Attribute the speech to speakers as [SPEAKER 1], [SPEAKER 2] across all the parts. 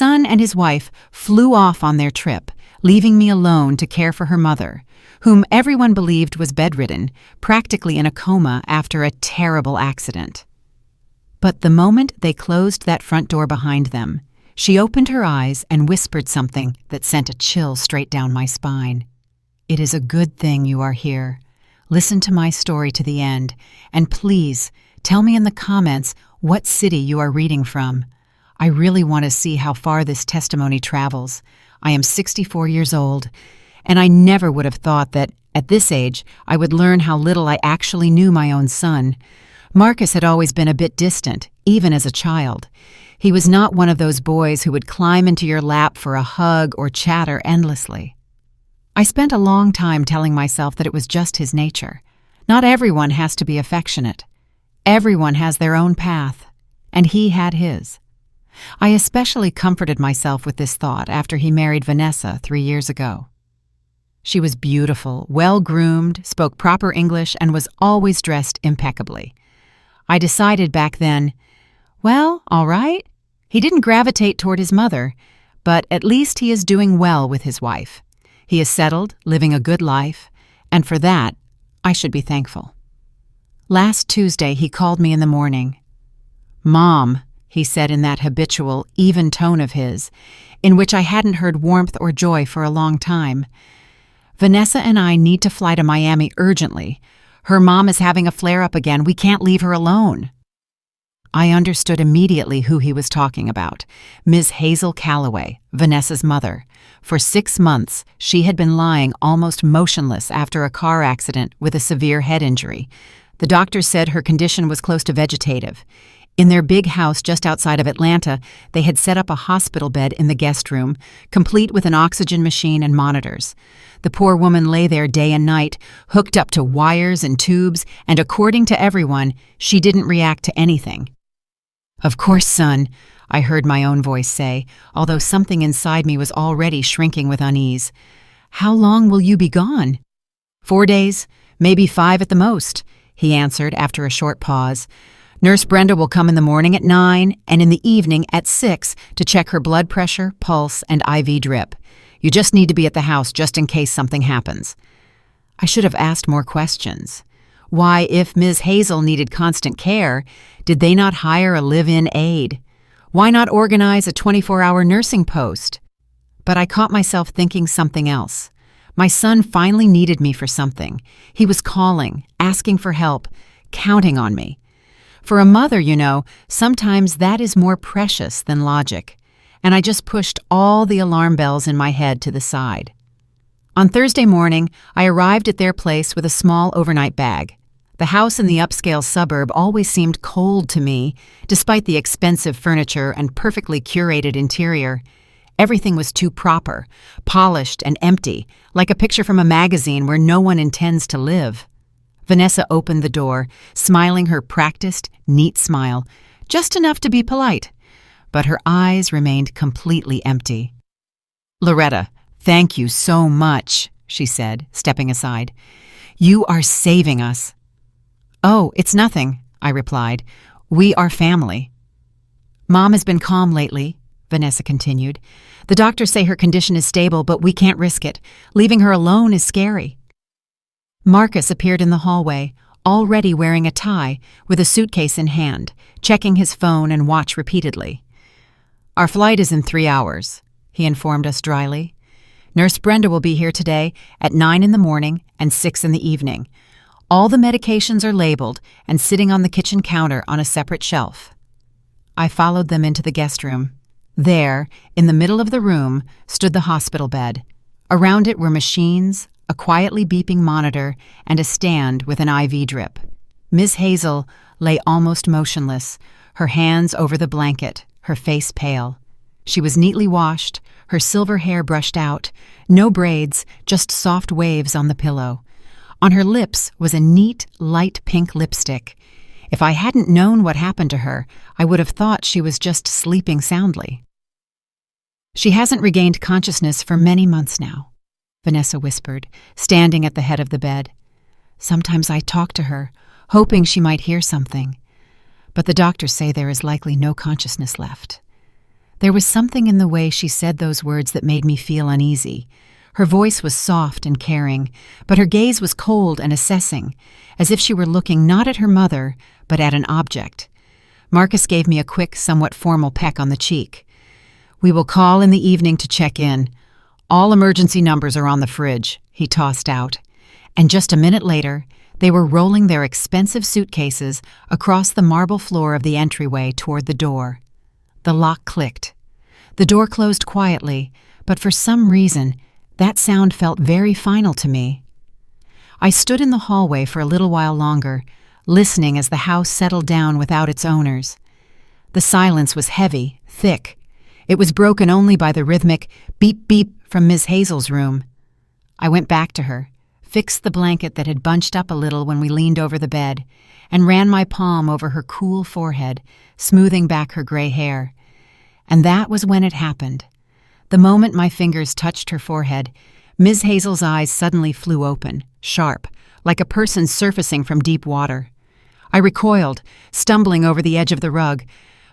[SPEAKER 1] son and his wife flew off on their trip, leaving me alone to care for her mother, whom everyone believed was bedridden, practically in a coma after a terrible accident. But the moment they closed that front door behind them, she opened her eyes and whispered something that sent a chill straight down my spine. "It is a good thing you are here. Listen to my story to the end, and please tell me in the comments what city you are reading from. I really want to see how far this testimony travels. I am 64 years old, and I never would have thought that, at this age, I would learn how little I actually knew my own son. Marcus had always been a bit distant, even as a child. He was not one of those boys who would climb into your lap for a hug or chatter endlessly. I spent a long time telling myself that it was just his nature. Not everyone has to be affectionate. Everyone has their own path, and he had his. I especially comforted myself with this thought after he married Vanessa 3 years ago. She was beautiful, well-groomed, spoke proper English, and was always dressed impeccably. I decided back then, well, all right, he didn't gravitate toward his mother, but at least he is doing well with his wife. He is settled, living a good life, and for that, I should be thankful. Last Tuesday, he called me in the morning. "Mom," he said in that habitual, even tone of his, in which I hadn't heard warmth or joy for a long time. "Vanessa and I need to fly to Miami urgently. Her mom is having a flare-up again. We can't leave her alone." I understood immediately who he was talking about. Ms. Hazel Calloway, Vanessa's mother. For 6 months, she had been lying almost motionless after a car accident with a severe head injury. The doctors said her condition was close to vegetative. In their big house just outside of Atlanta, they had set up a hospital bed in the guest room, complete with an oxygen machine and monitors. The poor woman lay there day and night, hooked up to wires and tubes, and according to everyone, she didn't react to anything. "Of course, son," I heard my own voice say, although something inside me was already shrinking with unease. "How long will you be gone?" 4 days, maybe 5 at the most," he answered after a short pause. "Nurse Brenda will come in the morning at 9 and in the evening at 6 to check her blood pressure, pulse, and IV drip. You just need to be at the house just in case something happens." I should have asked more questions. Why, if Ms. Hazel needed constant care, did they not hire a live-in aide? Why not organize a 24-hour nursing post? But I caught myself thinking something else. My son finally needed me for something. He was calling, asking for help, counting on me. For a mother, you know, sometimes that is more precious than logic, and I just pushed all the alarm bells in my head to the side. On Thursday morning, I arrived at their place with a small overnight bag. The house in the upscale suburb always seemed cold to me, despite the expensive furniture and perfectly curated interior. Everything was too proper, polished and empty, like a picture from a magazine where no one intends to live. Vanessa opened the door, smiling her practiced, neat smile, just enough to be polite, but her eyes remained completely empty. "Loretta, thank you so much," she said, stepping aside. "You are saving us." "Oh, it's nothing," I replied. "We are family." "Mom has been calm lately," Vanessa continued. "The doctors say her condition is stable, but we can't risk it. Leaving her alone is scary." Marcus appeared in the hallway, already wearing a tie, with a suitcase in hand, checking his phone and watch repeatedly. "Our flight is in 3 hours," he informed us dryly. "Nurse Brenda will be here today at 9 in the morning and 6 in the evening. All the medications are labeled and sitting on the kitchen counter on a separate shelf." I followed them into the guest room. There, in the middle of the room, stood the hospital bed. Around it were machines, a quietly beeping monitor, and a stand with an IV drip. Ms. Hazel lay almost motionless, her hands over the blanket, her face pale. She was neatly washed, her silver hair brushed out, no braids, just soft waves on the pillow. On her lips was a neat, light pink lipstick. If I hadn't known what happened to her, I would have thought she was just sleeping soundly. "She hasn't regained consciousness for many months now," Vanessa whispered, standing at the head of the bed. "Sometimes I talk to her, hoping she might hear something. But the doctors say there is likely no consciousness left. There was something in the way she said those words that made me feel uneasy. Her voice was soft and caring, but her gaze was cold and assessing, as if she were looking not at her mother, but at an object. Marcus gave me a quick, somewhat formal peck on the cheek. "We will call in the evening to check in. All emergency numbers are on the fridge," he tossed out. And just a minute later, they were rolling their expensive suitcases across the marble floor of the entryway toward the door. The lock clicked. The door closed quietly, but for some reason, that sound felt very final to me. I stood in the hallway for a little while longer, listening as the house settled down without its owners. The silence was heavy, thick. It was broken only by the rhythmic beep-beep from Ms. Hazel's room. I went back to her, fixed the blanket that had bunched up a little when we leaned over the bed, and ran my palm over her cool forehead, smoothing back her gray hair. And that was when it happened. The moment my fingers touched her forehead, Ms. Hazel's eyes suddenly flew open, sharp, like a person surfacing from deep water. I recoiled, stumbling over the edge of the rug.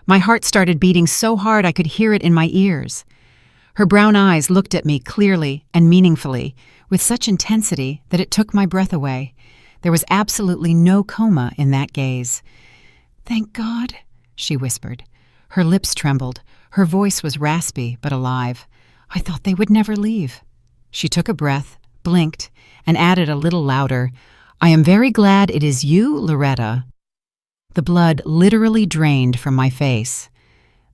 [SPEAKER 1] My heart started beating so hard I could hear it in my ears. Her brown eyes looked at me clearly and meaningfully, with such intensity that it took my breath away. There was absolutely no coma in that gaze. "Thank God," she whispered. Her lips trembled. Her voice was raspy but alive. "I thought they would never leave." She took a breath, blinked, and added a little louder, "I am very glad it is you, Loretta." The blood literally drained from my face.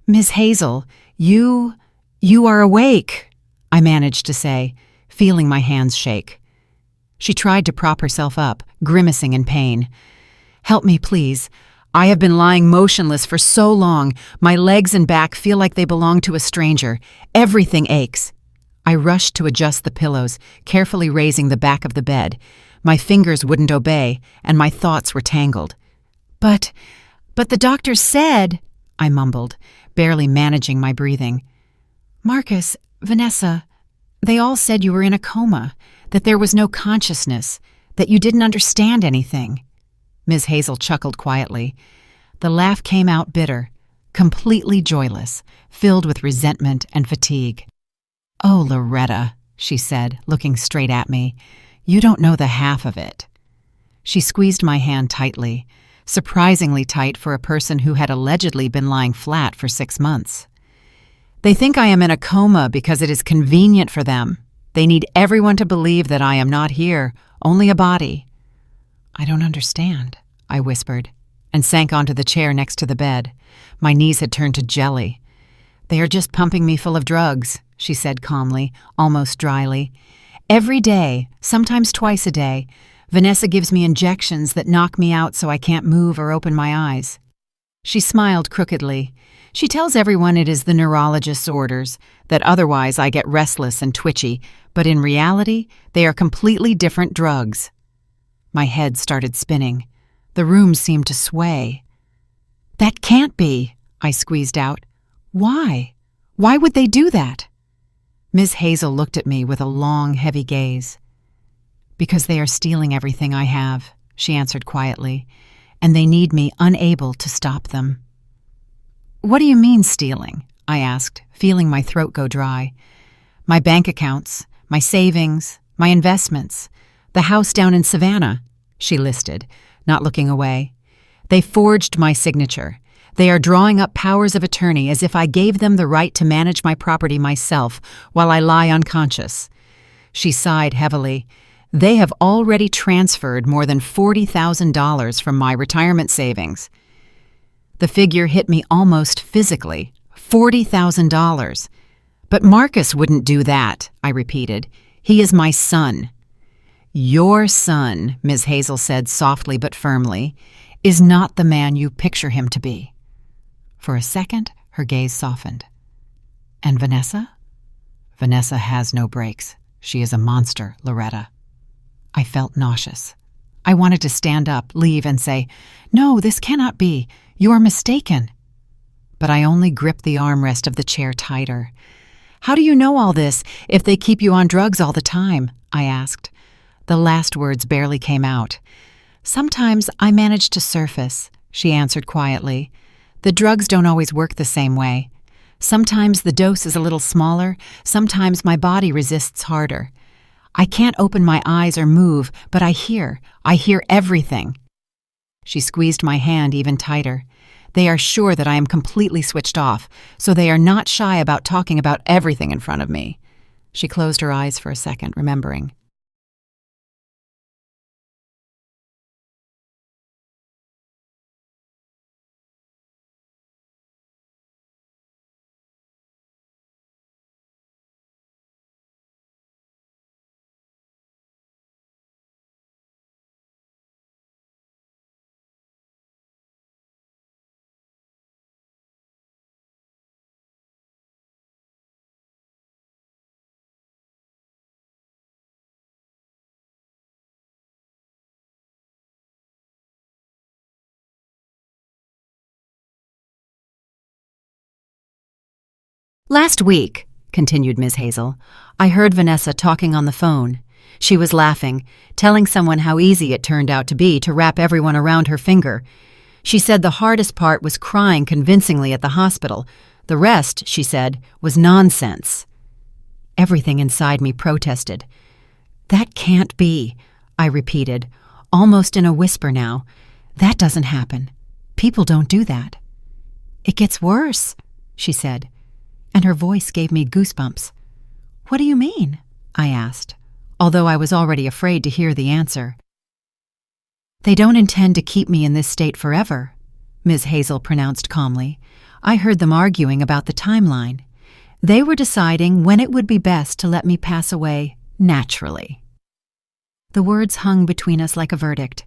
[SPEAKER 1] "Miss Hazel, you are awake," I managed to say, feeling my hands shake. She tried to prop herself up, grimacing in pain. "Help me, please. I have been lying motionless for so long. My legs and back feel like they belong to a stranger. Everything aches." I rushed to adjust the pillows, carefully raising the back of the bed. My fingers wouldn't obey, and my thoughts were tangled. But the doctor said," I mumbled, barely managing my breathing. "Marcus, Vanessa, they all said you were in a coma, that there was no consciousness, that you didn't understand anything." Ms. Hazel chuckled quietly. The laugh came out bitter, completely joyless, filled with resentment and fatigue. "Oh, Loretta," she said, looking straight at me, "you don't know the half of it." She squeezed my hand tightly, surprisingly tight for a person who had allegedly been lying flat for 6 months. "They think I am in a coma because it is convenient for them. They need everyone to believe that I am not here, only a body." "I don't understand," I whispered, and sank onto the chair next to the bed. My knees had turned to jelly. "They are just pumping me full of drugs," she said calmly, almost dryly. "Every day, sometimes twice a day, Vanessa gives me injections that knock me out so I can't move or open my eyes." She smiled crookedly. "She tells everyone it is the neurologist's orders, that otherwise I get restless and twitchy, but in reality, they are completely different drugs." My head started spinning. The room seemed to sway. "That can't be," I squeezed out. "Why? Why would they do that?" Ms. Hazel looked at me with a long, heavy gaze. "Because they are stealing everything I have," she answered quietly, "and they need me unable to stop them." "What do you mean stealing?" I asked, feeling my throat go dry. "My bank accounts, my savings, my investments, the house down in Savannah," she listed, not looking away. "They forged my signature. They are drawing up powers of attorney as if I gave them the right to manage my property myself while I lie unconscious." She sighed heavily. "They have already transferred more than $40,000 from my retirement savings." The figure hit me almost physically. $40,000. "But Marcus wouldn't do that," I repeated. "He is my son." "Your son," Ms. Hazel said softly but firmly, "is not the man you picture him to be." For a second, her gaze softened. "And Vanessa?" "Vanessa has no brakes. She is a monster, Loretta." I felt nauseous. I wanted to stand up, leave, and say, "No, this cannot be. You are mistaken." But I only gripped the armrest of the chair tighter. "How do you know all this if they keep you on drugs all the time?" I asked. The last words barely came out. "Sometimes I manage to surface," she answered quietly. "The drugs don't always work the same way. Sometimes the dose is a little smaller, sometimes my body resists harder. I can't open my eyes or move, but I hear everything. She squeezed my hand even tighter. They are sure that I am completely switched off, so they are not shy about talking about everything in front of me. She closed her eyes for a second, remembering. "Last week," continued Ms. Hazel, "I heard Vanessa talking on the phone. She was laughing, telling someone how easy it turned out to be to wrap everyone around her finger. She said the hardest part was crying convincingly at the hospital. The rest, she said, was nonsense." Everything inside me protested. "That can't be," I repeated, almost in a whisper now. "That doesn't happen. People don't do that." "It gets worse," she said, and her voice gave me goosebumps. "What do you mean?" I asked, although I was already afraid to hear the answer. "They don't intend to keep me in this state forever," Ms. Hazel pronounced calmly. "I heard them arguing about the timeline. They were deciding when it would be best to let me pass away naturally." The words hung between us like a verdict.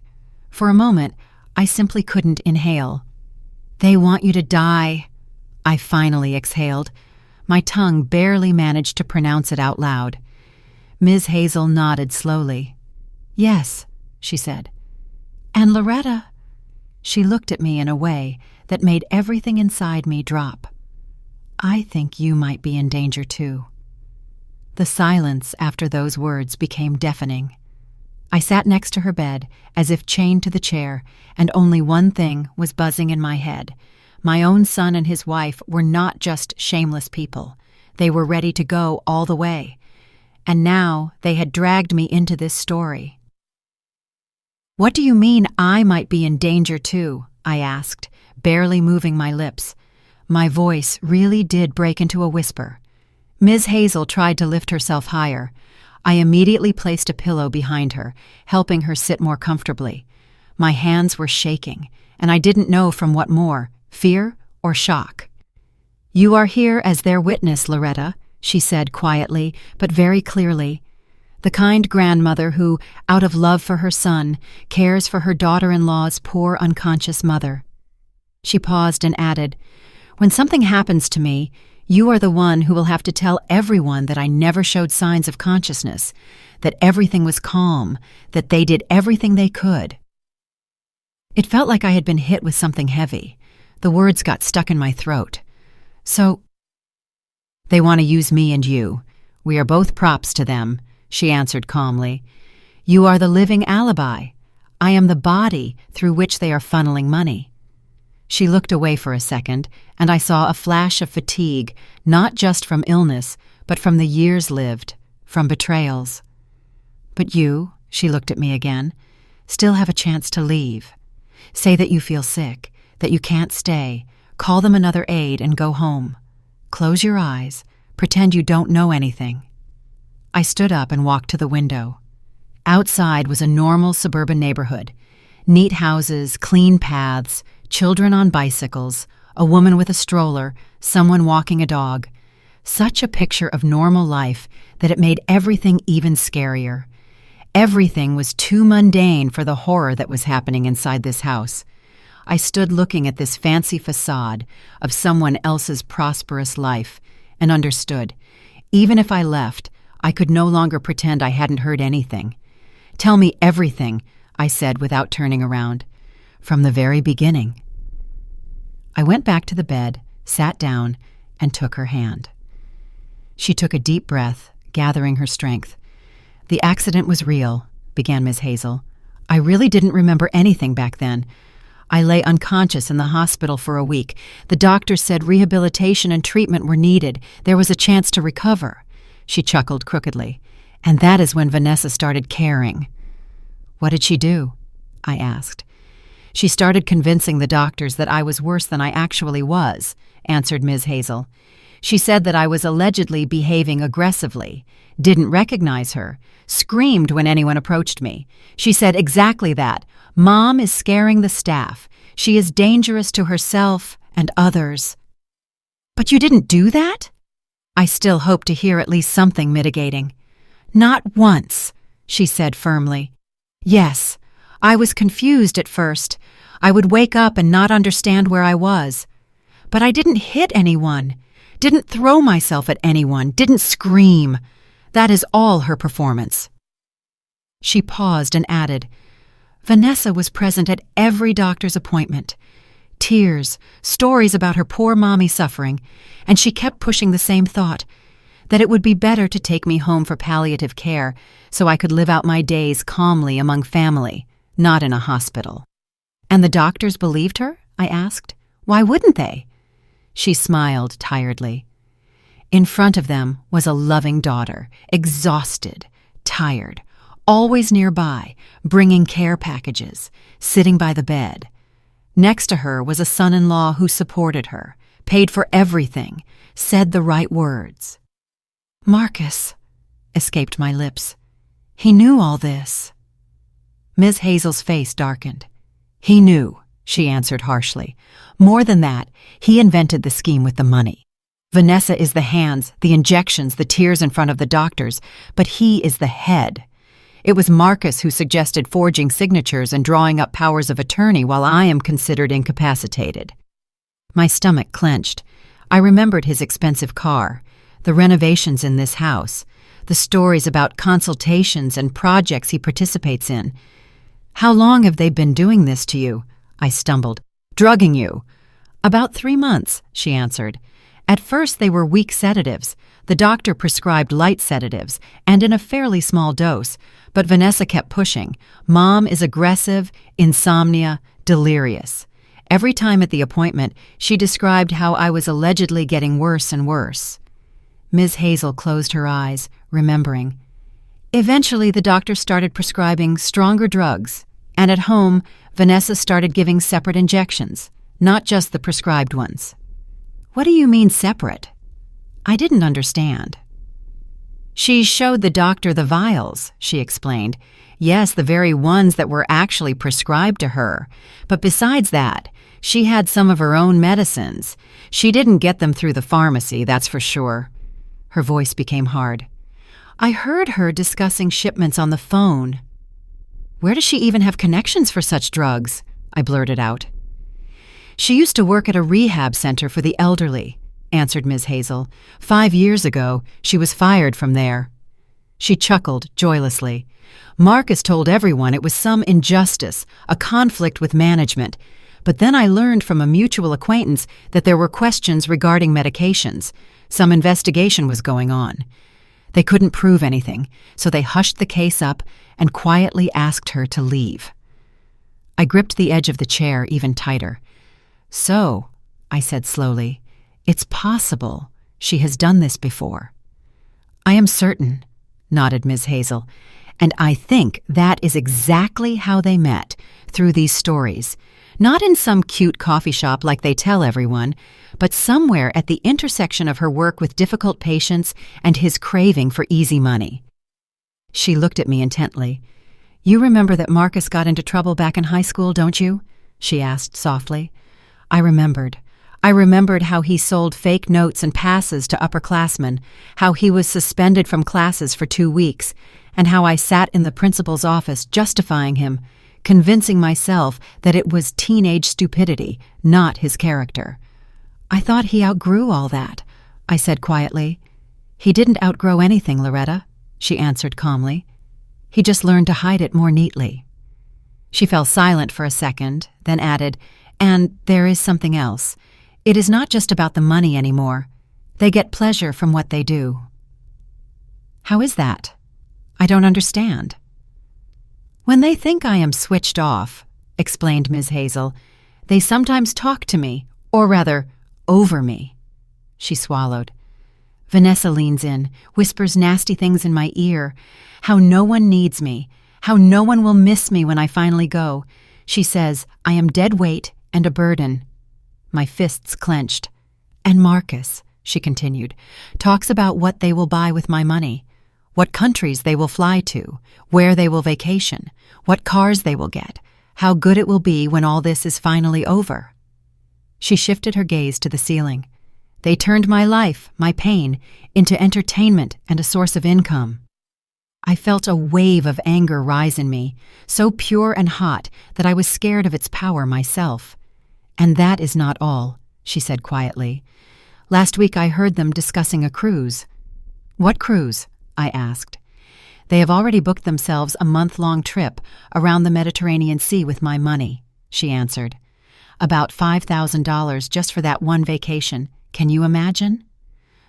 [SPEAKER 1] For a moment, I simply couldn't inhale. "They want you to die," I finally exhaled. My tongue barely managed to pronounce it out loud. Ms. Hazel nodded slowly. "Yes," she said. "And Loretta?" She looked at me in a way that made everything inside me drop. "I think you might be in danger too." The silence after those words became deafening. I sat next to her bed, as if chained to the chair, and only one thing was buzzing in my head. My own son and his wife were not just shameless people. They were ready to go all the way. And now they had dragged me into this story. "What do you mean I might be in danger too?" I asked, barely moving my lips. My voice really did break into a whisper. Ms. Hazel tried to lift herself higher. I immediately placed a pillow behind her, helping her sit more comfortably. My hands were shaking, and I didn't know from what more, fear or shock. "You are here as their witness, Loretta," she said quietly, but very clearly. "The kind grandmother who, out of love for her son, cares for her daughter-in-law's poor unconscious mother." She paused and added, "When something happens to me, you are the one who will have to tell everyone that I never showed signs of consciousness, that everything was calm, that they did everything they could." It felt like I had been hit with something heavy. The words got stuck in my throat. "So, they want to use me and you. We are both props to them," she answered calmly. "You are the living alibi. I am the body through which they are funneling money." She looked away for a second, and I saw a flash of fatigue, not just from illness, but from the years lived, from betrayals. "But you," she looked at me again, "still have a chance to leave. Say that you feel sick, that you can't stay, call them another aide and go home. Close your eyes, pretend you don't know anything." I stood up and walked to the window. Outside was a normal suburban neighborhood. Neat houses, clean paths, children on bicycles, a woman with a stroller, someone walking a dog. Such a picture of normal life that it made everything even scarier. Everything was too mundane for the horror that was happening inside this house. I stood looking at this fancy facade of someone else's prosperous life and understood. Even if I left, I could no longer pretend I hadn't heard anything. "Tell me everything," I said without turning around. "From the very beginning." I went back to the bed, sat down, and took her hand. She took a deep breath, gathering her strength. "The accident was real," began Ms. Hazel. "I really didn't remember anything back then. I lay unconscious in the hospital for a week. The doctors said rehabilitation and treatment were needed. There was a chance to recover." She chuckled crookedly. "And that is when Vanessa started caring." "What did she do?" I asked. "She started convincing the doctors that I was worse than I actually was," answered Ms. Hazel. "She said that I was allegedly behaving aggressively, didn't recognize her, screamed when anyone approached me. She said exactly that. Mom is scaring the staff. She is dangerous to herself and others." "But you didn't do that?" I still hoped to hear at least something mitigating. "Not once," she said firmly. "Yes, I was confused at first. I would wake up and not understand where I was. But I didn't hit anyone, didn't throw myself at anyone, didn't scream. That is all her performance." She paused and added, "Vanessa was present at every doctor's appointment. Tears, stories about her poor mommy suffering, and she kept pushing the same thought, that it would be better to take me home for palliative care so I could live out my days calmly among family, not in a hospital." "And the doctors believed her?" I asked. "Why wouldn't they?" She smiled tiredly. In front of them was a loving daughter, exhausted, tired, always nearby, bringing care packages, sitting by the bed. Next to her was a son-in-law who supported her, paid for everything, said the right words. "Marcus," escaped my lips. "He knew all this." Ms. Hazel's face darkened. "He knew," she answered harshly. "More than that, he invented the scheme with the money. Vanessa is the hands, the injections, the tears in front of the doctors, but he is the head. It was Marcus who suggested forging signatures and drawing up powers of attorney while I am considered incapacitated." My stomach clenched. I remembered his expensive car, the renovations in this house, the stories about consultations and projects he participates in. "How long have they been doing this to you?" I stumbled. "Drugging you." "About 3 months," she answered. "At first they were weak sedatives. The doctor prescribed light sedatives, and in a fairly small dose, but Vanessa kept pushing. Mom is aggressive, insomnia, delirious. Every time at the appointment, she described how I was allegedly getting worse and worse." Ms. Hazel closed her eyes, remembering. "Eventually, the doctor started prescribing stronger drugs, and at home, Vanessa started giving separate injections, not just the prescribed ones." "What do you mean separate?" I didn't understand. "She showed the doctor the vials," she explained. "Yes, the very ones that were actually prescribed to her. But besides that, she had some of her own medicines. She didn't get them through the pharmacy, that's for sure." Her voice became hard. "I heard her discussing shipments on the phone." "Where does she even have connections for such drugs?" I blurted out. "She used to work at a rehab center for the elderly," answered Ms. Hazel. 5 years ago, she was fired from there." She chuckled joylessly. "Marcus told everyone it was some injustice, a conflict with management. But then I learned from a mutual acquaintance that there were questions regarding medications. Some investigation was going on. They couldn't prove anything, so they hushed the case up and quietly asked her to leave." I gripped the edge of the chair even tighter. "So," I said slowly, "it's possible she has done this before." "I am certain," nodded Ms. Hazel, "and I think that is exactly how they met, through these stories. Not in some cute coffee shop like they tell everyone, but somewhere at the intersection of her work with difficult patients and his craving for easy money." She looked at me intently. "You remember that Marcus got into trouble back in high school, don't you?" she asked softly. I remembered. I remembered how he sold fake notes and passes to upperclassmen, how he was suspended from classes for 2 weeks, and how I sat in the principal's office justifying him, convincing myself that it was teenage stupidity, not his character. "I thought he outgrew all that," I said quietly. "He didn't outgrow anything, Loretta," she answered calmly. "He just learned to hide it more neatly." She fell silent for a second, then added, "And there is something else. It is not just about the money anymore. They get pleasure from what they do." "How is that? I don't understand." "When they think I am switched off," explained Ms. Hazel, They sometimes talk to me, or rather, over me." She swallowed. Vanessa leans in, whispers nasty things in my ear. How no one needs me, how no one will miss me when I finally go. She says, I am dead weight and a burden. My fists clenched. "And Marcus," she continued, "talks about what they will buy with my money, what countries they will fly to, where they will vacation, what cars they will get, how good it will be when all this is finally over." She shifted her gaze to the ceiling. "They turned my life, my pain, into entertainment and a source of income." I felt a wave of anger rise in me, so pure and hot that I was scared of its power myself. "And that is not all," she said quietly. "Last week I heard them discussing a cruise." "What cruise?" I asked. "They have already booked themselves a month-long trip around the Mediterranean Sea with my money," she answered. "About $5,000 just for that one vacation. Can you imagine?"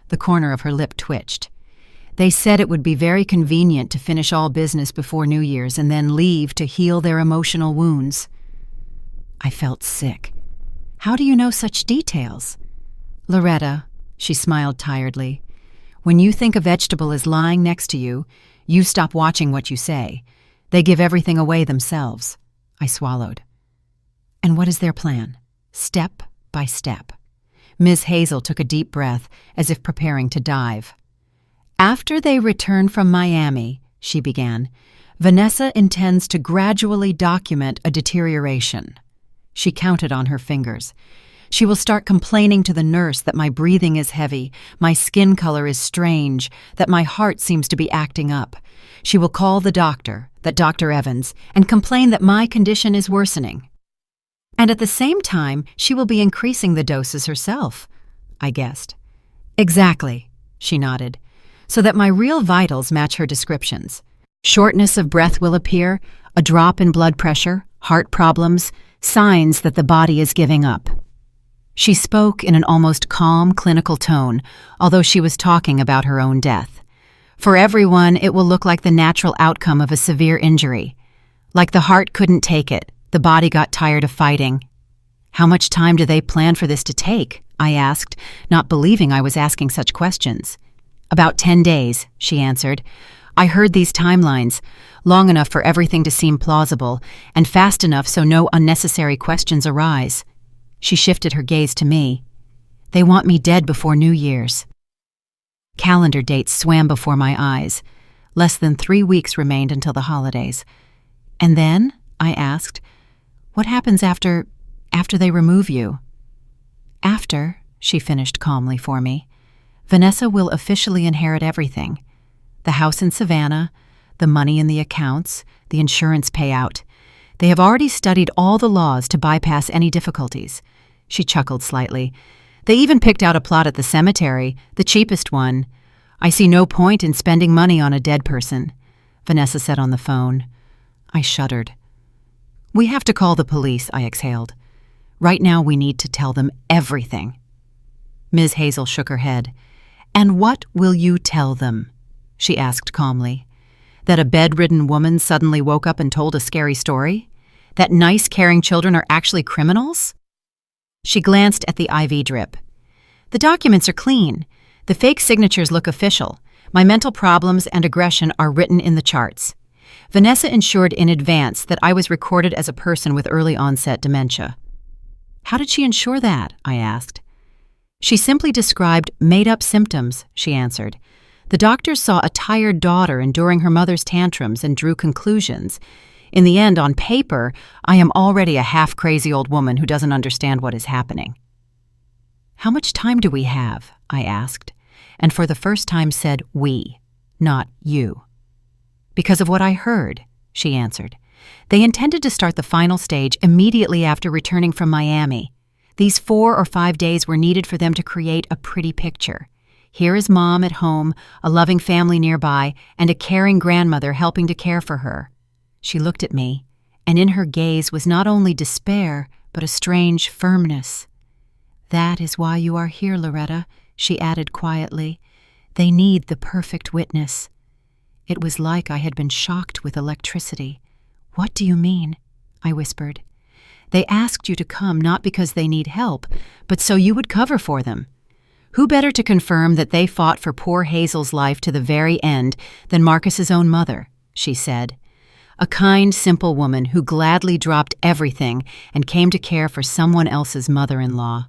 [SPEAKER 1] The corner of her lip twitched. "They said it would be very convenient to finish all business before New Year's and then leave to heal their emotional wounds." I felt sick. "How do you know such details?" "Loretta," she smiled tiredly, "when you think a vegetable is lying next to you, you stop watching what you say. They give everything away themselves." I swallowed. "And what is their plan?" "Step by step." Ms. Hazel took a deep breath, as if preparing to dive. "After they return from Miami," she began, "Vanessa intends to gradually document a deterioration." She counted on her fingers. "She will start complaining to the nurse that my breathing is heavy, my skin color is strange, that my heart seems to be acting up. She will call the doctor, that Dr. Evans, and complain that my condition is worsening. And at the same time, she will be increasing the doses herself," I guessed. "Exactly," she nodded, "so that my real vitals match her descriptions. Shortness of breath will appear, a drop in blood pressure, heart problems, signs that the body is giving up." She spoke in an almost calm, clinical tone, although she was talking about her own death. "For everyone, it will look like the natural outcome of a severe injury. Like the heart couldn't take it, the body got tired of fighting." "How much time do they plan for this to take?" I asked, not believing I was asking such questions. "About 10 days, she answered. "I heard these timelines, long enough for everything to seem plausible, and fast enough so no unnecessary questions arise." She shifted her gaze to me. "They want me dead before New Year's." Calendar dates swam before my eyes. Less than 3 weeks remained until the holidays. "And then?" I asked. "What happens after they remove you?" "After," she finished calmly for me, "Vanessa will officially inherit everything. The house in Savannah, the money in the accounts, the insurance payout. They have already studied all the laws to bypass any difficulties." She chuckled slightly. "They even picked out a plot at the cemetery, the cheapest one. I see no point in spending money on a dead person," Vanessa said on the phone. I shuddered. "We have to call the police," I exhaled. "Right now we need to tell them everything." Ms. Hazel shook her head. "And what will you tell them?" she asked calmly. "That a bedridden woman suddenly woke up and told a scary story? That nice, caring children are actually criminals?" She glanced at the IV drip. "The documents are clean. The fake signatures look official. My mental problems and aggression are written in the charts. Vanessa ensured in advance that I was recorded as a person with early-onset dementia." "How did she ensure that?" I asked. "She simply described made-up symptoms," she answered. "The doctors saw a tired daughter enduring her mother's tantrums and drew conclusions. In the end, on paper, I am already a half-crazy old woman who doesn't understand what is happening." "How much time do we have?" I asked, and for the first time said we, not you. "Because of what I heard," she answered. "They intended to start the final stage immediately after returning from Miami. These 4 or 5 days were needed for them to create a pretty picture. Here is Mom at home, a loving family nearby, and a caring grandmother helping to care for her." She looked at me, and in her gaze was not only despair, but a strange firmness. "That is why you are here, Loretta," she added quietly. "They need the perfect witness." It was like I had been shocked with electricity. "What do you mean?" I whispered. They asked you to come not because they need help, but so you would cover for them. Who better to confirm that they fought for poor Hazel's life to the very end than Marcus's own mother, she said. A kind, simple woman who gladly dropped everything and came to care for someone else's mother-in-law.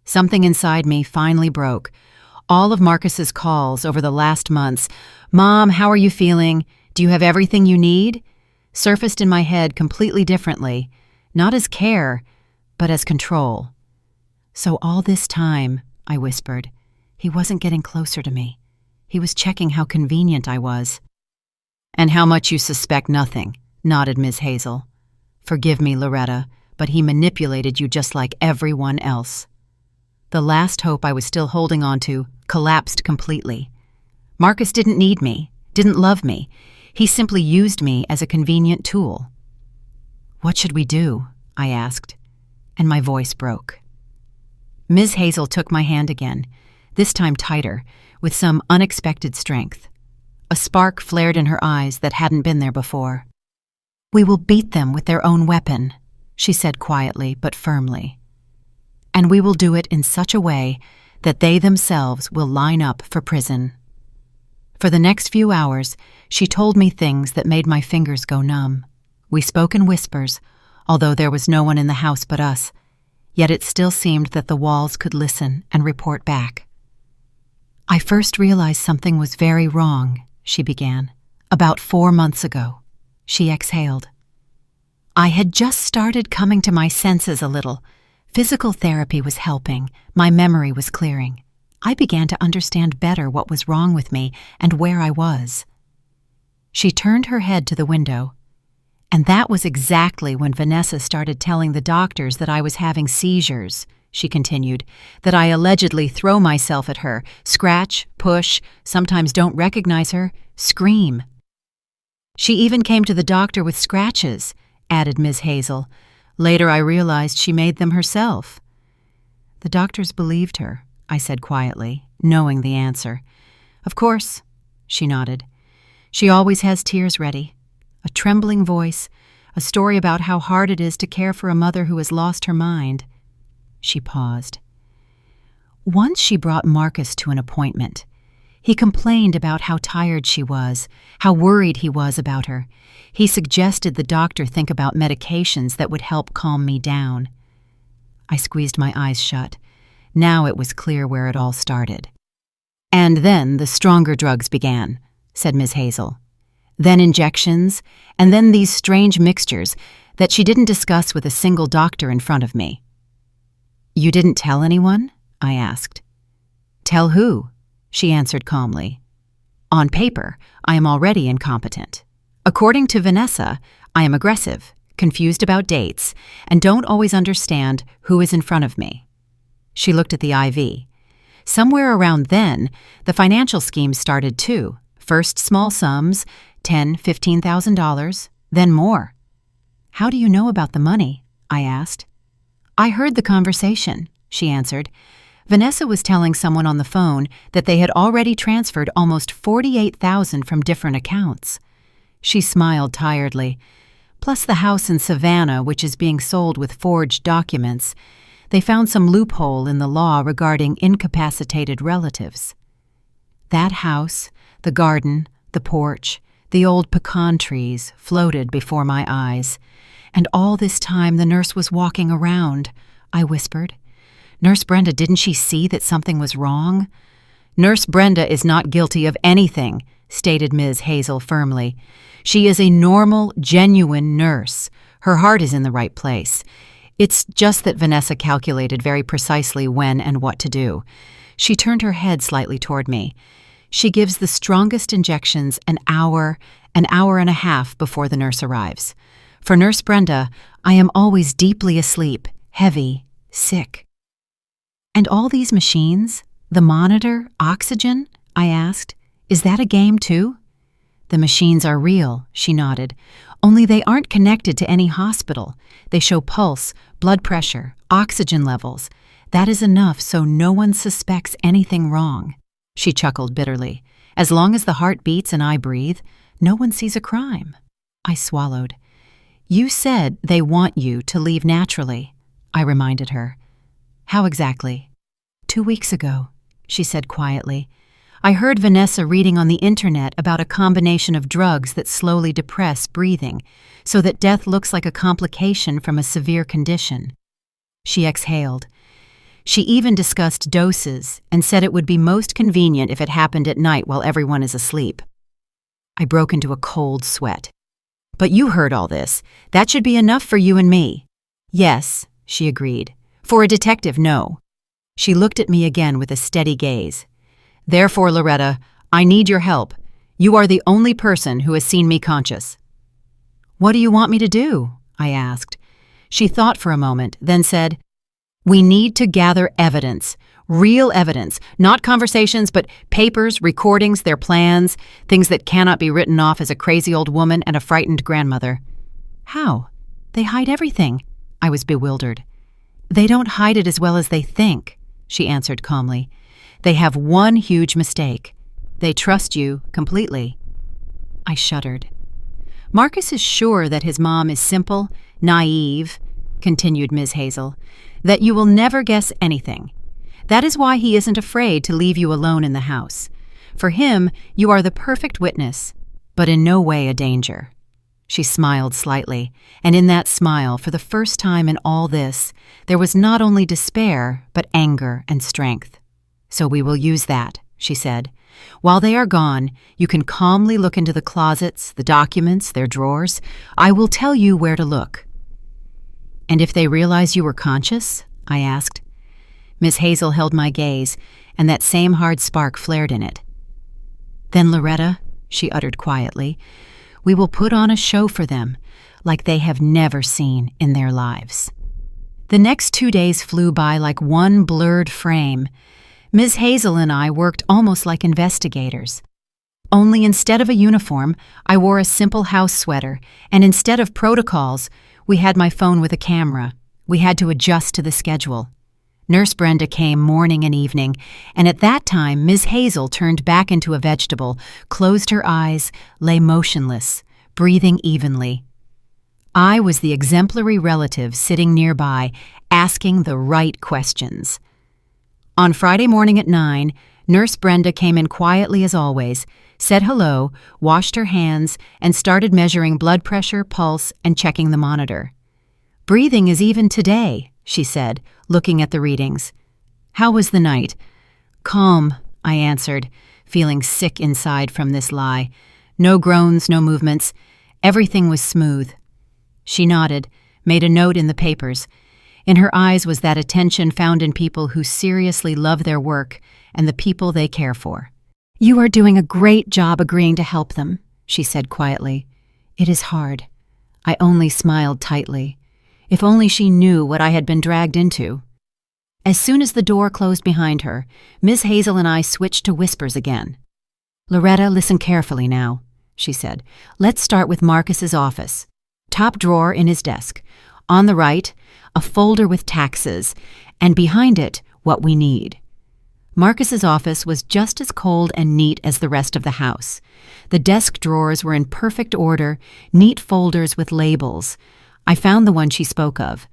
[SPEAKER 1] Something inside me finally broke. All of Marcus's calls over the last months, "Mom, how are you feeling? Do you have everything you need?" surfaced in my head completely differently, not as care, but as control. "So all this time," I whispered, "he wasn't getting closer to me. He was checking how convenient I was." "And how much you suspect nothing," nodded Ms. Hazel. "Forgive me, Loretta, but he manipulated you just like everyone else." The last hope I was still holding on to collapsed completely. Marcus didn't need me, didn't love me. He simply used me as a convenient tool. "What should we do?" I asked, and my voice broke. Ms. Hazel took my hand again, this time tighter, with some unexpected strength. A spark flared in her eyes that hadn't been there before. "We will beat them with their own weapon," she said quietly but firmly. "And we will do it in such a way that they themselves will line up for prison." For the next few hours, she told me things that made my fingers go numb. We spoke in whispers, although there was no one in the house but us, yet it still seemed that the walls could listen and report back. "I first realized something was very wrong," she began. "About 4 months ago." She exhaled. "I had just started coming to my senses a little. Physical therapy was helping. My memory was clearing. I began to understand better what was wrong with me and where I was." She turned her head to the window. "And that was exactly when Vanessa started telling the doctors that I was having seizures," she continued, "that I allegedly throw myself at her, scratch, push, sometimes don't recognize her, scream." "She even came to the doctor with scratches," added Ms. Hazel. "Later I realized she made them herself." "The doctors believed her," I said quietly, knowing the answer. "Of course," she nodded. "She always has tears ready. A trembling voice, a story about how hard it is to care for a mother who has lost her mind." She paused. "Once she brought Marcus to an appointment. He complained about how tired she was, how worried he was about her. He suggested the doctor think about medications that would help calm me down." I squeezed my eyes shut. Now it was clear where it all started. "And then the stronger drugs began," said Ms. Hazel. "Then injections, and then these strange mixtures that she didn't discuss with a single doctor in front of me." "You didn't tell anyone?" I asked. "Tell who?" she answered calmly. "On paper, I am already incompetent. According to Vanessa, I am aggressive, confused about dates, and don't always understand who is in front of me." She looked at the IV. "Somewhere around then, the financial schemes started too. First small sums, $10,000, $15,000, then more." "How do you know about the money?" I asked. "I heard the conversation," she answered. "Vanessa was telling someone on the phone that they had already transferred almost $48,000 from different accounts." She smiled tiredly. "Plus the house in Savannah, which is being sold with forged documents. They found some loophole in the law regarding incapacitated relatives." That house, the garden, the porch, the old pecan trees floated before my eyes. "And all this time the nurse was walking around," I whispered. "Nurse Brenda, didn't she see that something was wrong?" "Nurse Brenda is not guilty of anything," stated Ms. Hazel firmly. "She is a normal, genuine nurse. Her heart is in the right place. It's just that Vanessa calculated very precisely when and what to do." She turned her head slightly toward me. "She gives the strongest injections an hour and a half before the nurse arrives. For Nurse Brenda, I am always deeply asleep, heavy, sick." "And all these machines, the monitor, oxygen?" I asked. "Is that a game too?" "The machines are real," she nodded. "Only they aren't connected to any hospital. They show pulse, blood pressure, oxygen levels. That is enough so no one suspects anything wrong." She chuckled bitterly. "As long as the heart beats and I breathe, no one sees a crime." I swallowed. You said they want you to leave naturally, I reminded her. How exactly? 2 weeks ago, she said quietly. I heard Vanessa reading on the internet about a combination of drugs that slowly depress breathing, so that death looks like a complication from a severe condition. She exhaled. She even discussed doses and said it would be most convenient if it happened at night while everyone is asleep. I broke into a cold sweat. But you heard all this. That should be enough for you and me. Yes, she agreed. For a detective, no. She looked at me again with a steady gaze. Therefore, Loretta, I need your help. You are the only person who has seen me conscious. What do you want me to do? I asked. She thought for a moment, then said, We need to gather evidence. Real evidence. Not conversations, but papers, recordings, their plans, things that cannot be written off as a crazy old woman and a frightened grandmother. How? They hide everything. I was bewildered. They don't hide it as well as they think, she answered calmly. They have one huge mistake. They trust you completely. I shuddered. Marcus is sure that his mom is simple, naive, continued Ms. Hazel, that you will never guess anything. That is why he isn't afraid to leave you alone in the house. For him, you are the perfect witness, but in no way a danger. She smiled slightly, and in that smile, for the first time in all this, there was not only despair, but anger and strength. So we will use that, she said. While they are gone, you can calmly look into the closets, the documents, their drawers. I will tell you where to look. And if they realize you were conscious? I asked. Miss Hazel held my gaze, and that same hard spark flared in it. Then, Loretta, she uttered quietly, we will put on a show for them, like they have never seen in their lives. The next 2 days flew by like one blurred frame. Ms. Hazel and I worked almost like investigators. Only instead of a uniform, I wore a simple house sweater, and instead of protocols, we had my phone with a camera. We had to adjust to the schedule. Nurse Brenda came morning and evening, and at that time Ms. Hazel turned back into a vegetable, closed her eyes, lay motionless, breathing evenly. I was the exemplary relative sitting nearby, asking the right questions. On Friday morning at 9, Nurse Brenda came in quietly as always, said hello, washed her hands, and started measuring blood pressure, pulse, and checking the monitor. Breathing is even today, she said, looking at the readings. How was the night? Calm, I answered, feeling sick inside from this lie. No groans, no movements. Everything was smooth. She nodded, made a note in the papers. In her eyes was that attention found in people who seriously love their work and the people they care for. You are doing a great job agreeing to help them, she said quietly. It is hard. I only smiled tightly. If only she knew what I had been dragged into. As soon as the door closed behind her, Miss Hazel and I switched to whispers again. Loretta, listen carefully now, she said. Let's start with Marcus's office. Top drawer in his desk. On the right, a folder with taxes, and behind it, what we need. Marcus's office was just as cold and neat as the rest of the house. The desk drawers were in perfect order, neat folders with labels. I found the one she spoke of.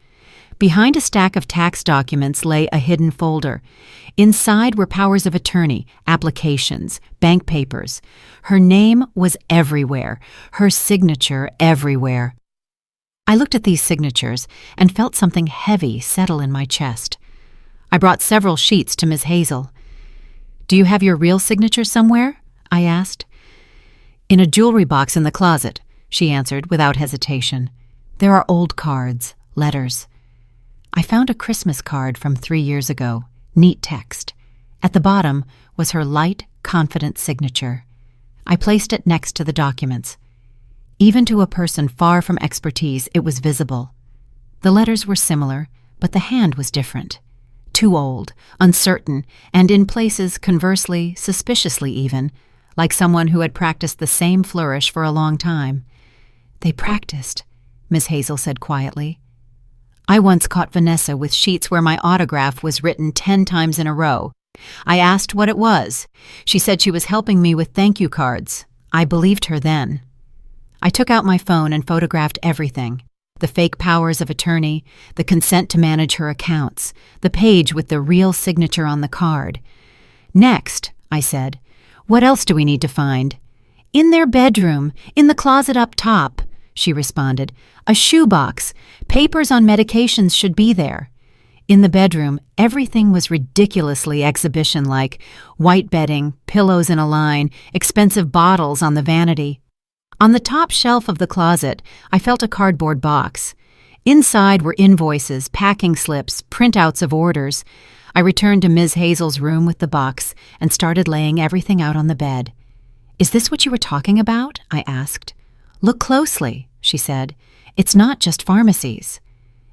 [SPEAKER 1] Behind a stack of tax documents lay a hidden folder. Inside were powers of attorney, applications, bank papers. Her name was everywhere, her signature everywhere. I looked at these signatures and felt something heavy settle in my chest. I brought several sheets to Miss Hazel. Do you have your real signature somewhere? I asked. In a jewelry box in the closet, she answered without hesitation. There are old cards, letters. I found a Christmas card from 3 years ago, neat text. At the bottom was her light, confident signature. I placed it next to the documents. Even to a person far from expertise, it was visible. The letters were similar, but the hand was different. Too old, uncertain, and in places, conversely, suspiciously even, like someone who had practiced the same flourish for a long time. They practiced, Miss Hazel said quietly. I once caught Vanessa with sheets where my autograph was written 10 times in a row. I asked what it was. She said she was helping me with thank you cards. I believed her then. I took out my phone and photographed everything. The fake powers of attorney, the consent to manage her accounts, the page with the real signature on the card. "Next," I said. "What else do we need to find?" "In their bedroom, in the closet up top," she responded. "A shoebox. Papers on medications should be there." In the bedroom, everything was ridiculously exhibition-like. White bedding, pillows in a line, expensive bottles on the vanity. On the top shelf of the closet, I felt a cardboard box. Inside were invoices, packing slips, printouts of orders. I returned to Ms. Hazel's room with the box and started laying everything out on the bed. "Is this what you were talking about?" I asked. "Look closely," she said. "It's not just pharmacies."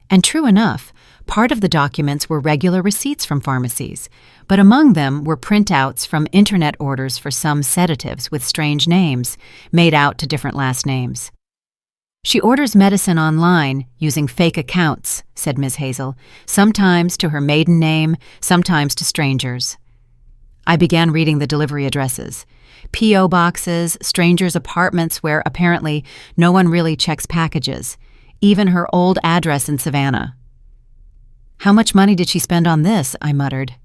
[SPEAKER 1] And true enough, part of the documents were regular receipts from pharmacies, but among them were printouts from internet orders for some sedatives with strange names, made out to different last names. "She orders medicine online using fake accounts," said Ms. Hazel, "sometimes to her maiden name, sometimes to strangers." I began reading the delivery addresses. P.O. boxes, strangers' apartments where apparently no one really checks packages, even her old address in Savannah. "How much money did she spend on this?" I muttered.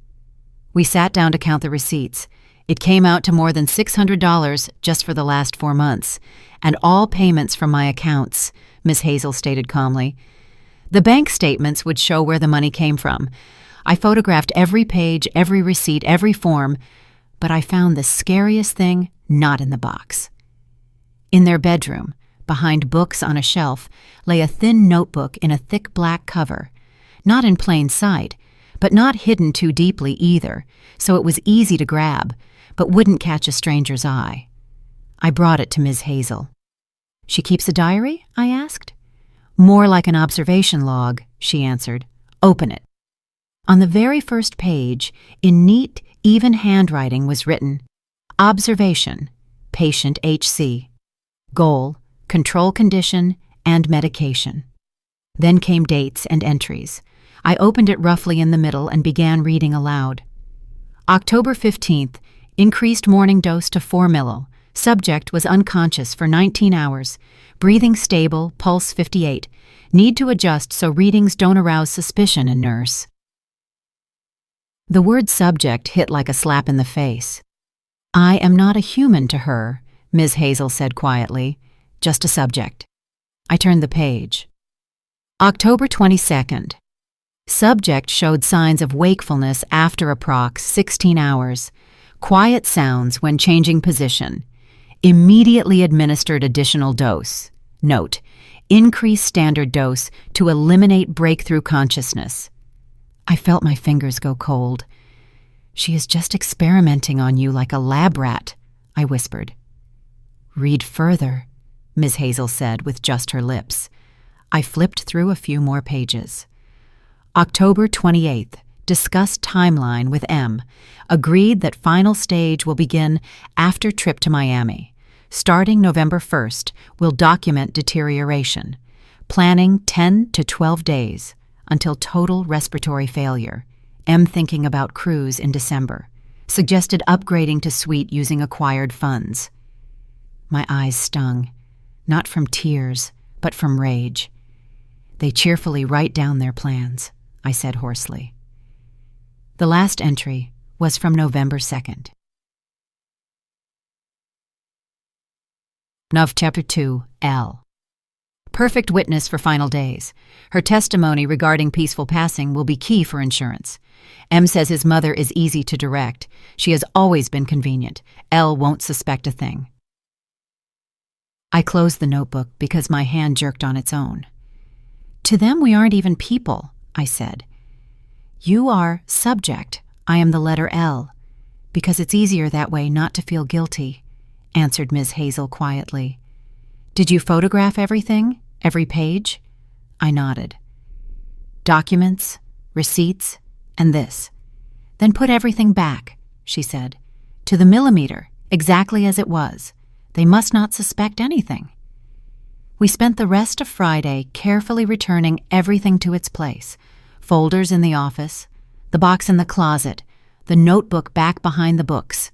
[SPEAKER 1] We sat down to count the receipts. It came out to more than $600 just for the last 4 months, and all payments from my accounts, Ms. Hazel stated calmly. The bank statements would show where the money came from. I photographed every page, every receipt, every form, but I found the scariest thing not in the box. In their bedroom, behind books on a shelf, lay a thin notebook in a thick black cover. Not in plain sight, but not hidden too deeply either, so it was easy to grab, but wouldn't catch a stranger's eye. I brought it to Ms. Hazel. "She keeps a diary?" I asked. "More like an observation log," she answered. "Open it." On the very first page, in neat, even handwriting was written, "Observation, patient HC. Goal, control condition, and medication." Then came dates and entries. I opened it roughly in the middle and began reading aloud. October 15th, increased morning dose to 4 ml. Subject was unconscious for 19 hours. Breathing stable, pulse 58. Need to adjust so readings don't arouse suspicion in nurse. The word subject hit like a slap in the face. "I am not a human to her," Ms. Hazel said quietly. "Just a subject." I turned the page. October 22nd. Subject showed signs of wakefulness after approx 16 hours. Quiet sounds when changing position. Immediately administered additional dose. Note: increased standard dose to eliminate breakthrough consciousness. I felt my fingers go cold. "She is just experimenting on you like a lab rat," I whispered. "Read further," Ms. Hazel said with just her lips. I flipped through a few more pages. October 28th. Discussed timeline with M. Agreed that final stage will begin after trip to Miami. Starting November 1st, we'll document deterioration. Planning 10 to 12 days until total respiratory failure. M thinking about cruise in December. Suggested upgrading to suite using acquired funds. My eyes stung, not from tears, but from rage. "They cheerfully write down their plans," I said hoarsely. The last entry was from November 2nd. Nov Chapter 2, L. Perfect witness for final days. Her testimony regarding peaceful passing will be key for insurance. M says his mother is easy to direct. She has always been convenient. L won't suspect a thing. I closed the notebook because my hand jerked on its own. "To them we aren't even people," I said. "You are subject. I am the letter L, because it's easier that way not to feel guilty," answered Ms. Hazel quietly. "Did you photograph everything? Every page?" I nodded. "Documents, receipts, and this. Then put everything back," she said. "To the millimeter, exactly as it was. They must not suspect anything." We spent the rest of Friday carefully returning everything to its place. Folders in the office, the box in the closet, the notebook back behind the books.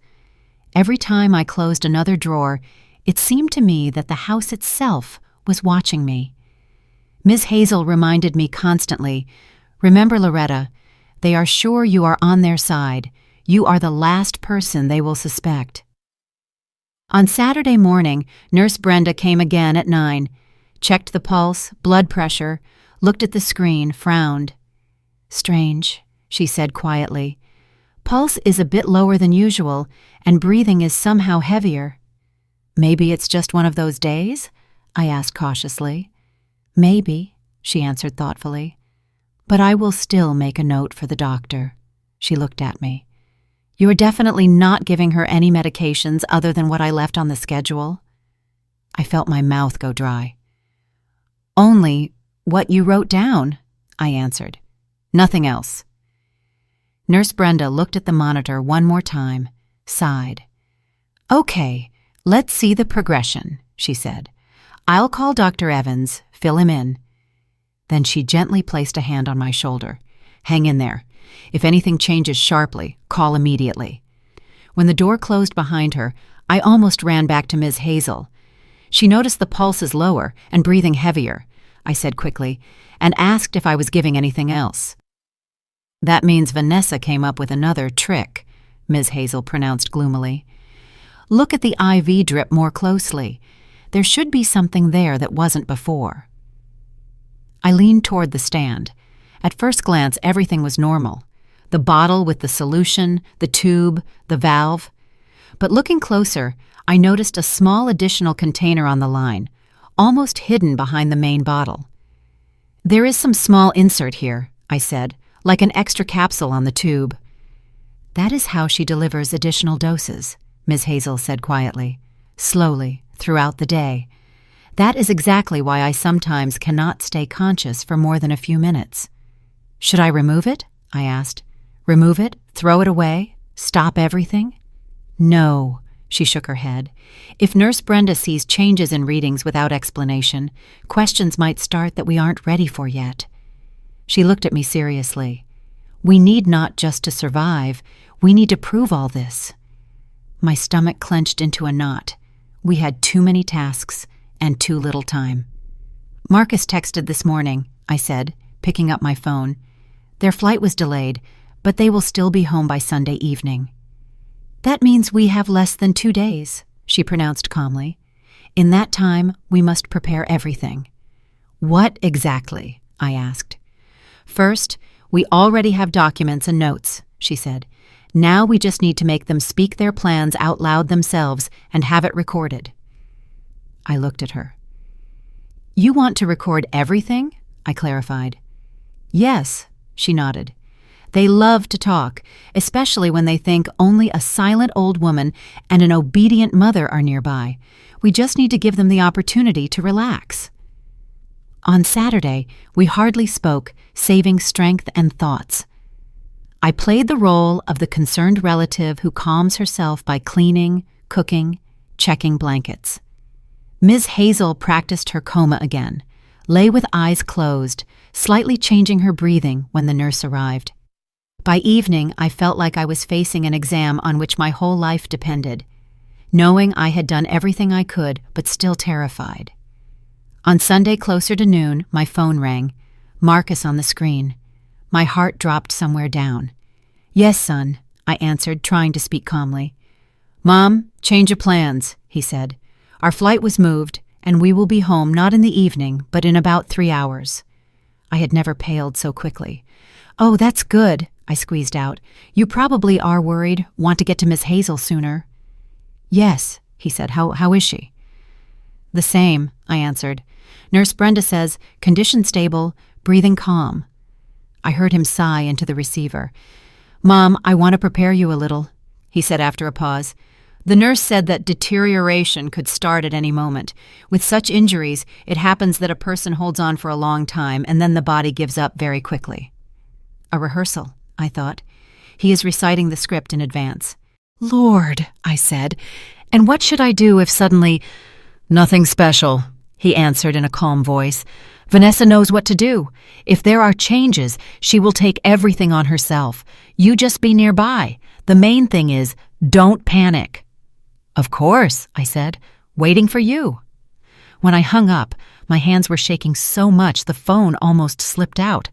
[SPEAKER 1] Every time I closed another drawer, It seemed to me that the house itself was watching me. Ms. Hazel reminded me constantly, "Remember, Loretta, they are sure you are on their side. You are the last person they will suspect." On Saturday morning, Nurse Brenda came again at 9, checked the pulse, blood pressure, looked at the screen, frowned. "Strange," she said quietly. "Pulse is a bit lower than usual, and breathing is somehow heavier." "Maybe it's just one of those days?" I asked cautiously. "Maybe," she answered thoughtfully. "But I will still make a note for the doctor." She looked at me. "You are definitely not giving her any medications other than what I left on the schedule?" I felt my mouth go dry. "Only what you wrote down," I answered. "Nothing else." Nurse Brenda looked at the monitor one more time, sighed. "Okay, let's see the progression," she said. "I'll call Dr. Evans, fill him in." Then she gently placed a hand on my shoulder. "Hang in there. If anything changes sharply, call immediately." When the door closed behind her, I almost ran back to Ms. Hazel. She noticed the pulse is lower and breathing heavier, I said quickly, and asked if I was giving anything else. "That means Vanessa came up with another trick," Ms. Hazel pronounced gloomily. "Look at the IV drip more closely. There should be something there that wasn't before." I leaned toward the stand. At first glance, everything was normal. The bottle with the solution, the tube, the valve. But looking closer, I noticed a small additional container on the line, almost hidden behind the main bottle. "There is some small insert here," I said, "like an extra capsule on the tube." "That is how she delivers additional doses," Ms. Hazel said quietly, "slowly, throughout the day. That is exactly why I sometimes cannot stay conscious for more than a few minutes." "Should I remove it?" I asked. "Remove it? Throw it away? Stop everything?" "No," she shook her head. "If Nurse Brenda sees changes in readings without explanation, questions might start that we aren't ready for yet." She looked at me seriously. "We need not just to survive, we need to prove all this." My stomach clenched into a knot. We had too many tasks and too little time. "Marcus texted this morning," I said, picking up my phone. "Their flight was delayed, but they will still be home by Sunday evening." "That means we have less than 2 days," she pronounced calmly. "In that time, we must prepare everything." "What exactly?" I asked. "First, we already have documents and notes," she said. "Now we just need to make them speak their plans out loud themselves and have it recorded." I looked at her. "You want to record everything?" I clarified. "Yes," she nodded. "They love to talk, especially when they think only a silent old woman and an obedient mother are nearby. We just need to give them the opportunity to relax." On Saturday, we hardly spoke, saving strength and thoughts. I played the role of the concerned relative who calms herself by cleaning, cooking, checking blankets. Ms. Hazel practiced her coma again, lay with eyes closed, slightly changing her breathing when the nurse arrived. By evening, I felt like I was facing an exam on which my whole life depended, knowing I had done everything I could, but still terrified. On Sunday, closer to noon, my phone rang. Marcus on the screen. My heart dropped somewhere down. "Yes, son," I answered, trying to speak calmly. "Mom, change of plans," he said. "Our flight was moved, and we will be home not in the evening, but in about 3 hours." I had never paled so quickly. "Oh, that's good," I squeezed out. "You probably are worried, want to get to Miss Hazel sooner." "Yes," he said. How is she?" "The same," I answered. "Nurse Brenda says, condition stable, breathing calm." I heard him sigh into the receiver. "Mom, I want to prepare you a little," he said after a pause. "The nurse said that deterioration could start at any moment. With such injuries, it happens that a person holds on for a long time and then the body gives up very quickly." A rehearsal, I thought. He is reciting the script in advance. "Lord," I said, "and what should I do if suddenly—" "Nothing special," he answered in a calm voice. "Vanessa knows what to do. If there are changes, she will take everything on herself. You just be nearby. The main thing is, don't panic." "Of course," I said. Waiting for you." When I hung up, my hands were shaking so much the phone almost slipped out.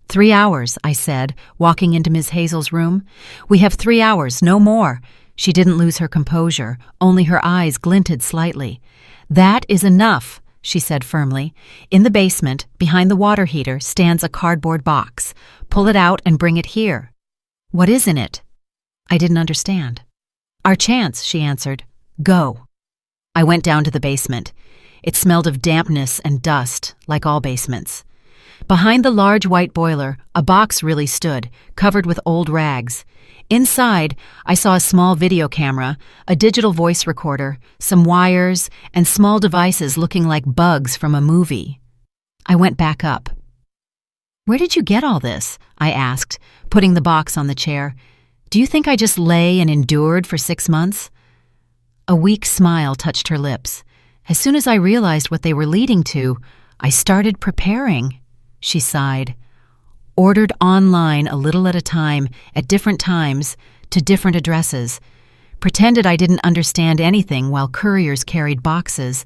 [SPEAKER 1] 3 hours, I said, walking into Ms. Hazel's room. "We have 3 hours, no more." She didn't lose her composure, only her eyes glinted slightly. "That is enough," she said firmly. "In the basement, behind the water heater, stands a cardboard box. Pull it out and bring it here." "What is in it?" I didn't understand. "Our chance," she answered. "Go." I went down to the basement. It smelled of dampness and dust, like all basements. Behind the large white boiler, a box really stood, covered with old rags. Inside, I saw a small video camera, a digital voice recorder, some wires, and small devices looking like bugs from a movie. I went back up. "Where did you get all this?" I asked, putting the box on the chair. "Do you think I just lay and endured for 6 months?" A weak smile touched her lips. "As soon as I realized what they were leading to, I started preparing," she sighed. "Ordered online a little at a time, at different times, to different addresses. Pretended I didn't understand anything while couriers carried boxes,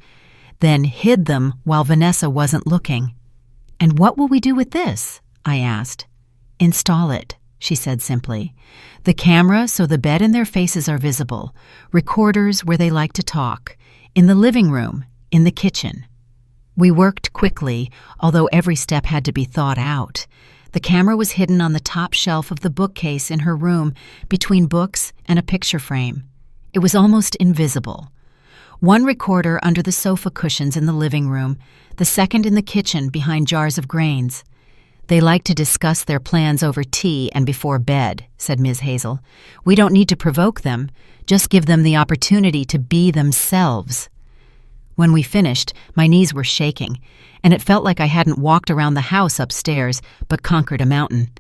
[SPEAKER 1] then hid them while Vanessa wasn't looking." "And what will we do with this?" I asked. "Install it," she said simply. "The camera so the bed and their faces are visible, recorders where they like to talk, in the living room, in the kitchen." We worked quickly, although every step had to be thought out. The camera was hidden on the top shelf of the bookcase in her room, between books and a picture frame. It was almost invisible. One recorder under the sofa cushions in the living room, the second in the kitchen behind jars of grains. "They like to discuss their plans over tea and before bed," said Ms. Hazel. "We don't need to provoke them, just give them the opportunity to be themselves." When we finished, my knees were shaking, and it felt like I hadn't walked around the house upstairs, but conquered a mountain.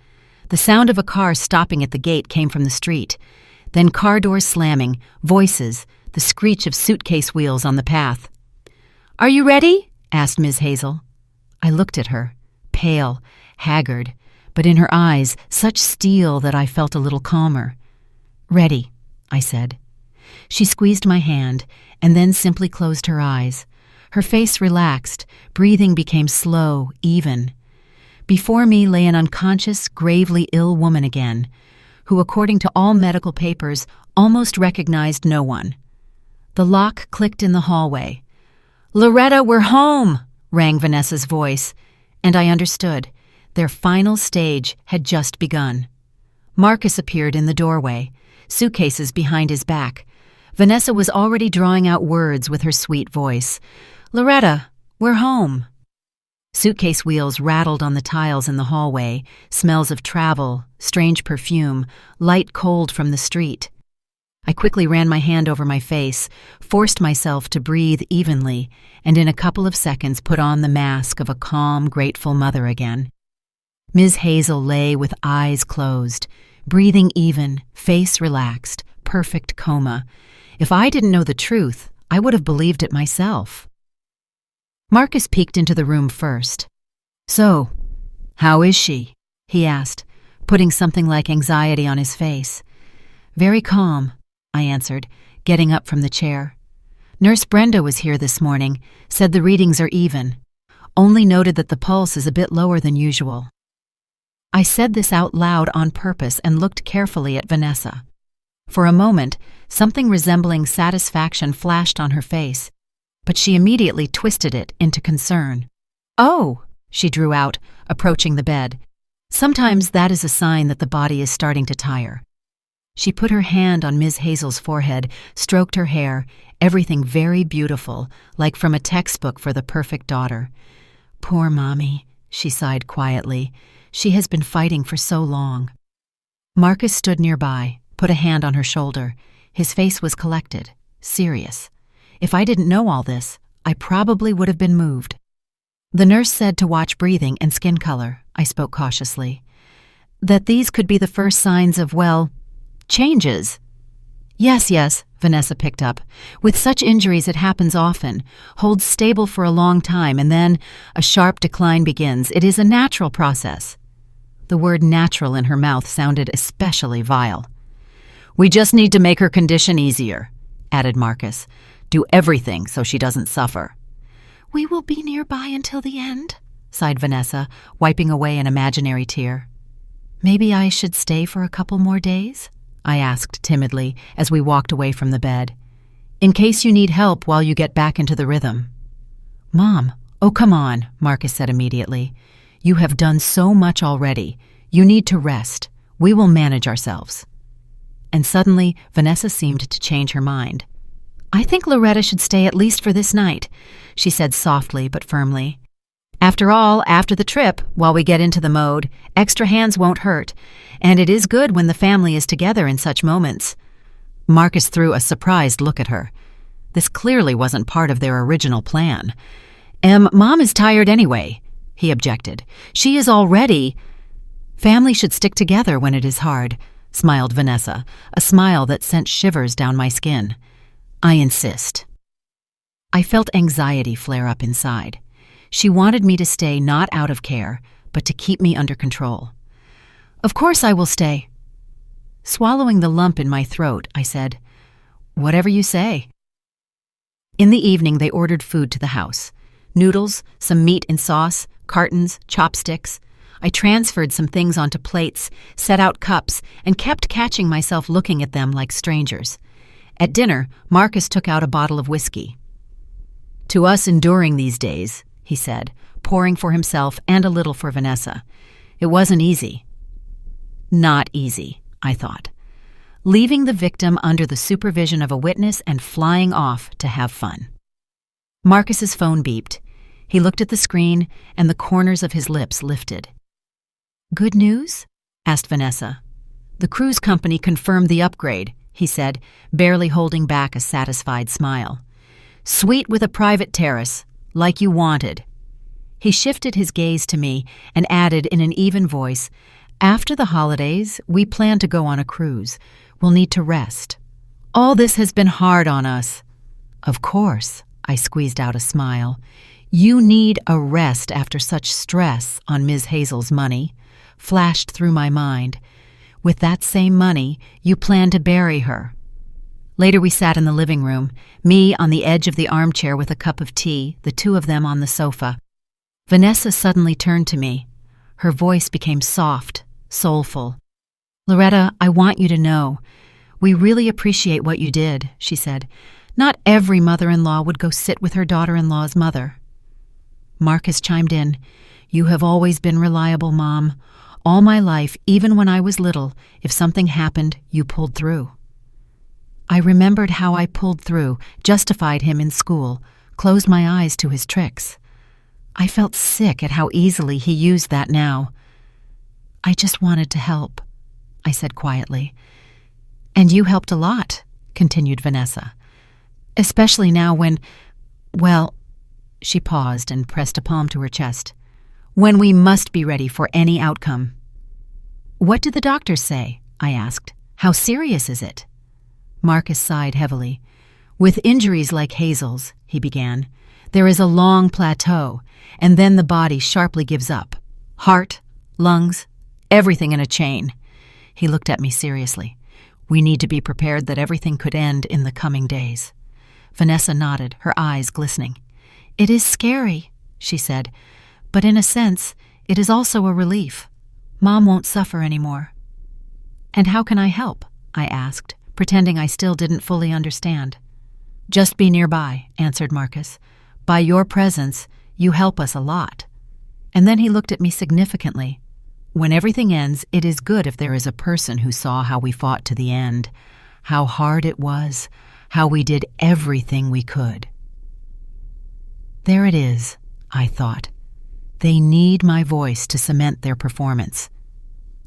[SPEAKER 1] The sound of a car stopping at the gate came from the street. Then car doors slamming, voices, the screech of suitcase wheels on the path. "Are you ready?" asked Ms. Hazel. I looked at her, pale, haggard, but in her eyes such steel that I felt a little calmer. "Ready," I said. She squeezed my hand and then simply closed her eyes. Her face relaxed, breathing became slow, even. Before me lay an unconscious, gravely ill woman again, who, according to all medical papers, almost recognized no one. The lock clicked in the hallway. "Loretta, we're home!" rang Vanessa's voice, and I understood. Their final stage had just begun. Marcus appeared in the doorway, suitcases behind his back. Vanessa was already drawing out words with her sweet voice. "Loretta, we're home." Suitcase wheels rattled on the tiles in the hallway, smells of travel, strange perfume, light cold from the street. I quickly ran my hand over my face, forced myself to breathe evenly, and in a couple of seconds put on the mask of a calm, grateful mother again. Ms. Hazel lay with eyes closed, breathing even, face relaxed, perfect coma. If I didn't know the truth, I would have believed it myself. Marcus peeked into the room first. "So, how is she?" he asked, putting something like anxiety on his face. "Very calm," I answered, getting up from the chair. "Nurse Brenda was here this morning, said the readings are even. Only noted that the pulse is a bit lower than usual." I said this out loud on purpose and looked carefully at Vanessa. For a moment, something resembling satisfaction flashed on her face, but she immediately twisted it into concern. "Oh," she drew out, approaching the bed. "Sometimes that is a sign that the body is starting to tire." She put her hand on Ms. Hazel's forehead, stroked her hair, everything very beautiful, like from a textbook for the perfect daughter. "Poor Mommy," she sighed quietly. "She has been fighting for so long." Marcus stood nearby, put a hand on her shoulder. His face was collected, serious. If I didn't know all this, I probably would have been moved. "The nurse said to watch breathing and skin color," I spoke cautiously. "That these could be the first signs of, well, changes." Yes, Vanessa picked up. "With such injuries it happens often, holds stable for a long time, and then a sharp decline begins. It is a natural process." The word natural in her mouth sounded especially vile. "We just need to make her condition easier," added Marcus. "Do everything so she doesn't suffer." "We will be nearby until the end," sighed Vanessa, wiping away an imaginary tear. "Maybe I should stay for a couple more days?" I asked timidly as we walked away from the bed. "In case you need help while you get back into the rhythm." "Mom, oh come on," Marcus said immediately. "You have done so much already. You need to rest. We will manage ourselves." And suddenly, Vanessa seemed to change her mind. "I think Loretta should stay at least for this night," she said softly but firmly. "After all, after the trip, while we get into the mode, extra hands won't hurt, and it is good when the family is together in such moments." Marcus threw a surprised look at her. This clearly wasn't part of their original plan. Mom is tired anyway," he objected. "She is already—" "Family should stick together when it is hard," smiled Vanessa, a smile that sent shivers down my skin. "I insist." I felt anxiety flare up inside. She wanted me to stay not out of care, but to keep me under control. "Of course I will stay." Swallowing the lump in my throat, I said, "Whatever you say." In the evening, they ordered food to the house. Noodles, some meat in sauce, cartons, chopsticks. I transferred some things onto plates, set out cups, and kept catching myself looking at them like strangers. At dinner, Marcus took out a bottle of whiskey. "To us enduring these days," he said, pouring for himself and a little for Vanessa. "It wasn't easy." Not easy, I thought. Leaving the victim under the supervision of a witness and flying off to have fun. Marcus's phone beeped. He looked at the screen, and the corners of his lips lifted. "Good news?" asked Vanessa. "The cruise company confirmed the upgrade," he said, barely holding back a satisfied smile. "Suite with a private terrace, like you wanted." He shifted his gaze to me and added in an even voice, "After the holidays, we plan to go on a cruise. We'll need to rest. All this has been hard on us." "Of course," I squeezed out a smile. "You need a rest after such stress on Ms. Hazel's money," flashed through my mind. "With that same money, you plan to bury her." Later we sat in the living room, me on the edge of the armchair with a cup of tea, the two of them on the sofa. Vanessa suddenly turned to me. Her voice became soft, soulful. "Loretta, I want you to know. We really appreciate what you did," she said. "Not every mother-in-law would go sit with her daughter-in-law's mother." Marcus chimed in. "You have always been reliable, Mom. All my life, even when I was little, if something happened, you pulled through." I remembered how I pulled through, justified him in school, closed my eyes to his tricks. I felt sick at how easily he used that now. "I just wanted to help," I said quietly. "And you helped a lot," continued Vanessa. "Especially now when, well," she paused and pressed a palm to her chest, "when we must be ready for any outcome." "What did the doctors say?" I asked. "How serious is it?" Marcus sighed heavily. "With injuries like Hazel's," he began, "there is a long plateau, and then the body sharply gives up. Heart, lungs, everything in a chain." He looked at me seriously. "We need to be prepared that everything could end in the coming days." Vanessa nodded, her eyes glistening. "It is scary," she said, "but in a sense, it is also a relief. Mom won't suffer anymore." "And how can I help?" I asked, pretending I still didn't fully understand. "Just be nearby," answered Marcus. "By your presence, you help us a lot." And then he looked at me significantly. "When everything ends, it is good if there is a person who saw how we fought to the end, how hard it was, how we did everything we could." There it is, I thought. They need my voice to cement their performance.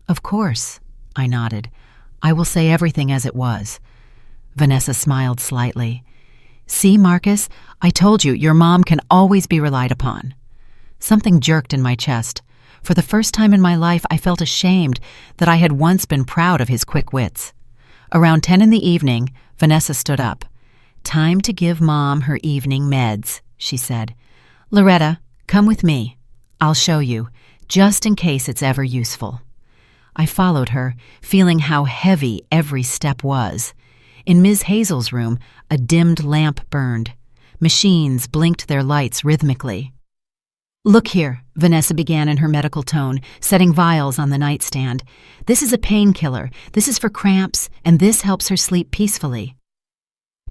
[SPEAKER 1] "Of course," I nodded. "I will say everything as it was." Vanessa smiled slightly. "See, Marcus, I told you your mom can always be relied upon." Something jerked in my chest. For the first time in my life, I felt ashamed that I had once been proud of his quick wits. Around 10 in the evening, Vanessa stood up. "Time to give Mom her evening meds," she said. "Loretta, come with me. I'll show you, just in case it's ever useful." I followed her, feeling how heavy every step was. In Ms. Hazel's room, a dimmed lamp burned. Machines blinked their lights rhythmically. "Look here," Vanessa began in her medical tone, setting vials on the nightstand. "This is a painkiller, this is for cramps, and this helps her sleep peacefully."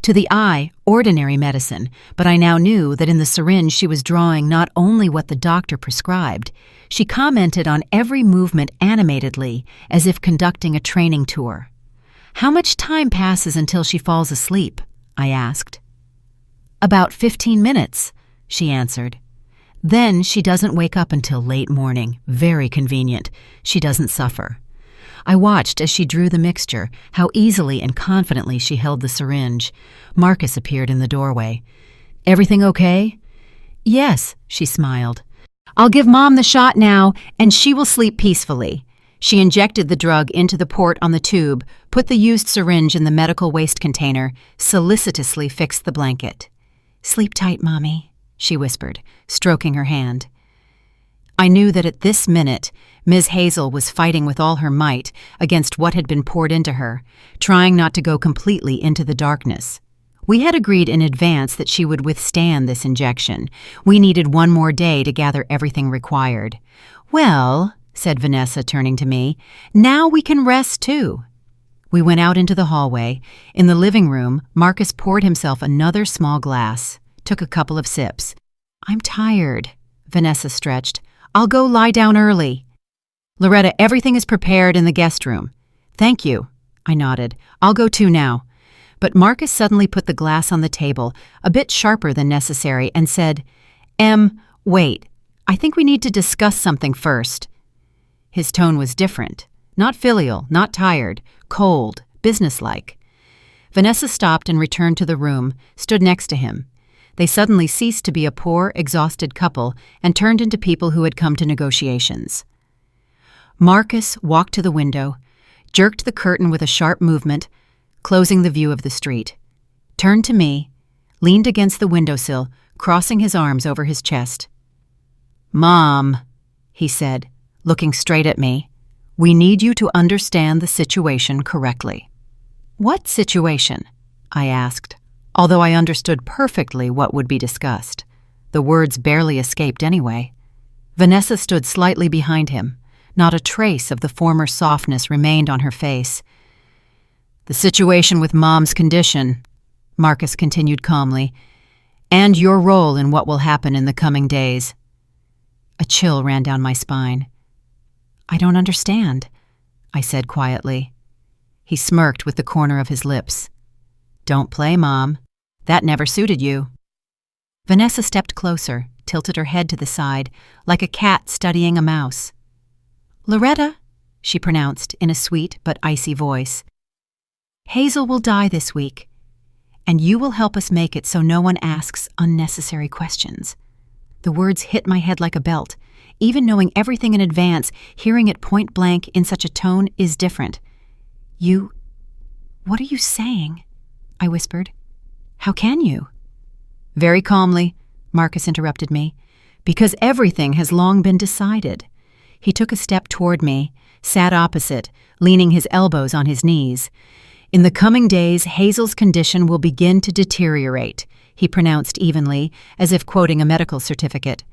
[SPEAKER 1] To the eye, ordinary medicine, but I now knew that in the syringe she was drawing not only what the doctor prescribed, she commented on every movement animatedly, as if conducting a training tour. "How much time passes until she falls asleep?" I asked. "About 15 minutes," she answered. "Then she doesn't wake up until late morning. Very convenient. She doesn't suffer." I watched as she drew the mixture, how easily and confidently she held the syringe. Marcus appeared in the doorway. "Everything okay?" "Yes," she smiled. "I'll give Mom the shot now, and she will sleep peacefully." She injected the drug into the port on the tube, put the used syringe in the medical waste container, solicitously fixed the blanket. "Sleep tight, Mommy," she whispered, stroking her hand. I knew that at this minute, Ms. Hazel was fighting with all her might against what had been poured into her, trying not to go completely into the darkness. We had agreed in advance that she would withstand this injection. We needed one more day to gather everything required. "Well," said Vanessa, turning to me, "now we can rest too." We went out into the hallway. In the living room, Marcus poured himself another small glass, took a couple of sips. "I'm tired," Vanessa stretched. "I'll go lie down early." "Loretta, everything is prepared in the guest room." "Thank you," I nodded. "I'll go too now." But Marcus suddenly put the glass on the table, a bit sharper than necessary, and said, "Wait, I think we need to discuss something first." His tone was different. Not filial, not tired, cold, businesslike. Vanessa stopped and returned to the room, stood next to him. They suddenly ceased to be a poor, exhausted couple and turned into people who had come to negotiations. Marcus walked to the window, jerked the curtain with a sharp movement, closing the view of the street, turned to me, leaned against the windowsill, crossing his arms over his chest. "Mom," he said, looking straight at me, "we need you to understand the situation correctly." "What situation?" I asked, although I understood perfectly what would be discussed. The words barely escaped anyway. Vanessa stood slightly behind him. Not a trace of the former softness remained on her face. "The situation with Mom's condition," Marcus continued calmly, "and your role in what will happen in the coming days." A chill ran down my spine. "I don't understand," I said quietly. He smirked with the corner of his lips. "Don't play, Mom. That never suited you." Vanessa stepped closer, tilted her head to the side, like a cat studying a mouse. "Loretta," she pronounced in a sweet but icy voice, "Hazel will die this week, and you will help us make it so no one asks unnecessary questions." The words hit my head like a belt. Even knowing everything in advance, hearing it point blank in such a tone is different. What are you saying?" I whispered. "How can you?" "Very calmly," Marcus interrupted me, "because everything has long been decided." He took a step toward me, sat opposite, leaning his elbows on his knees. "In the coming days, Hazel's condition will begin to deteriorate," he pronounced evenly, as if quoting a medical certificate.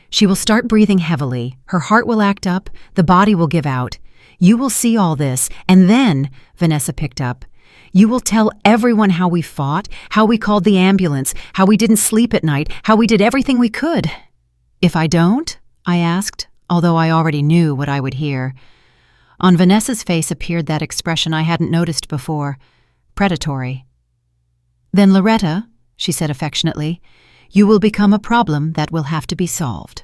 [SPEAKER 1] "She will start breathing heavily, her heart will act up, the body will give out. You will see all this, and then," Vanessa picked up, "you will tell everyone how we fought, how we called the ambulance, how we didn't sleep at night, how we did everything we could." "If I don't?" I asked, although I already knew what I would hear. On Vanessa's face appeared that expression I hadn't noticed before, predatory. "Then, Loretta," she said affectionately, "you will become a problem that will have to be solved."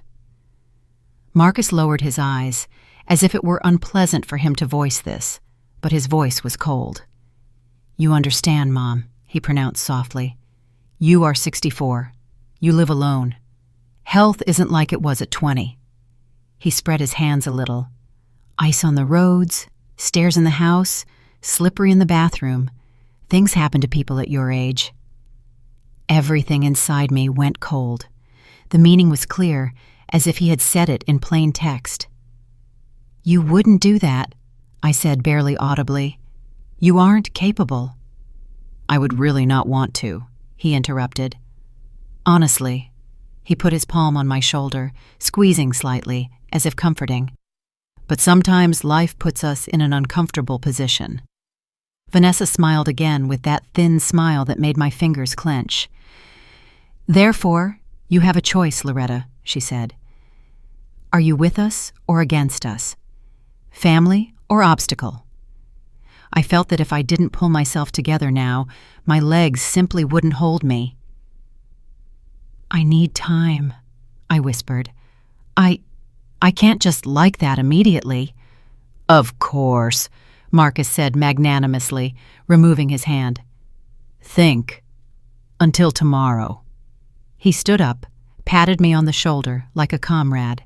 [SPEAKER 1] Marcus lowered his eyes, as if it were unpleasant for him to voice this, but his voice was cold. "You understand, Mom," he pronounced softly. "You are 64. You live alone. Health isn't like it was at 20. He spread his hands a little. "Ice on the roads, stairs in the house, slippery in the bathroom. Things happen to people at your age." Everything inside me went cold. The meaning was clear, as if he had said it in plain text. "You wouldn't do that," I said barely audibly. "You aren't capable." I would really not want to, he interrupted. Honestly. He put his palm on my shoulder, squeezing slightly, as if comforting. But sometimes life puts us in an uncomfortable position. Vanessa smiled again with that thin smile that made my fingers clench. Therefore, you have a choice, Loretta, she said. Are you with us or against us? Family or obstacle? I felt that if I didn't pull myself together now, my legs simply wouldn't hold me. I need time, I whispered. I can't just like that immediately. Of course, Marcus said magnanimously, removing his hand. Think. Until tomorrow. He stood up, patted me on the shoulder like a comrade.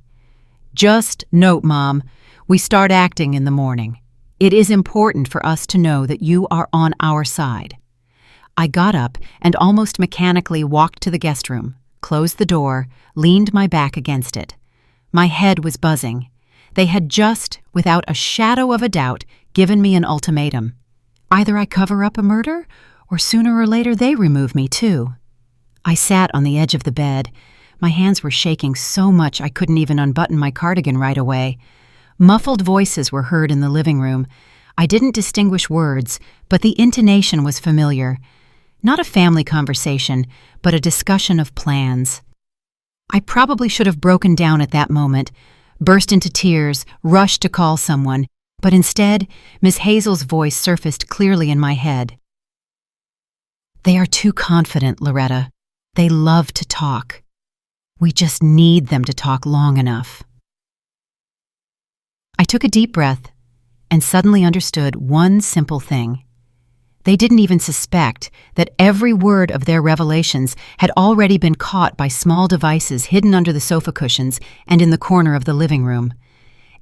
[SPEAKER 1] Just note, Mom, we start acting in the morning. It is important for us to know that you are on our side. I got up and almost mechanically walked to the guest room, closed the door, leaned my back against it. My head was buzzing. They had just, without a shadow of a doubt, given me an ultimatum. Either I cover up a murder, or sooner or later they remove me too. I sat on the edge of the bed. My hands were shaking so much I couldn't even unbutton my cardigan right away. Muffled voices were heard in the living room. I didn't distinguish words, but the intonation was familiar. Not a family conversation, but a discussion of plans. I probably should have broken down at that moment, burst into tears, rushed to call someone, but instead, Miss Hazel's voice surfaced clearly in my head. They are too confident, Loretta. They love to talk. We just need them to talk long enough. I took a deep breath and suddenly understood one simple thing. They didn't even suspect that every word of their revelations had already been caught by small devices hidden under the sofa cushions and in the corner of the living room,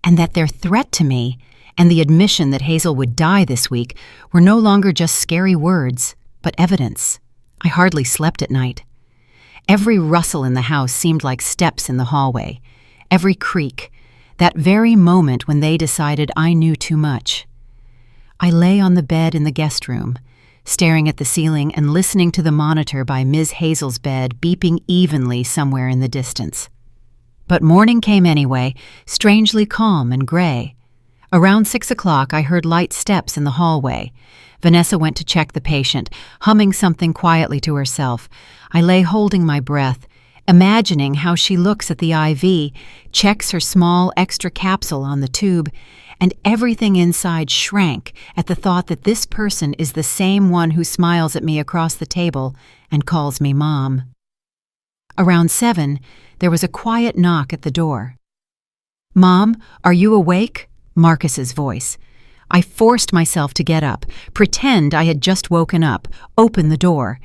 [SPEAKER 1] and that their threat to me and the admission that Hazel would die this week were no longer just scary words, but evidence. I hardly slept at night. Every rustle in the house seemed like steps in the hallway, every creak, that very moment when they decided I knew too much. I lay on the bed in the guest room, staring at the ceiling and listening to the monitor by Ms. Hazel's bed beeping evenly somewhere in the distance. But morning came anyway, strangely calm and gray. Around 6 o'clock, I heard light steps in the hallway. Vanessa went to check the patient, humming something quietly to herself. I lay holding my breath, imagining how she looks at the IV, checks her small extra capsule on the tube, and everything inside shrank at the thought that this person is the same one who smiles at me across the table and calls me Mom. Around 7, there was a quiet knock at the door. Mom, are you awake? Marcus's voice. I forced myself to get up, pretend I had just woken up, open the door.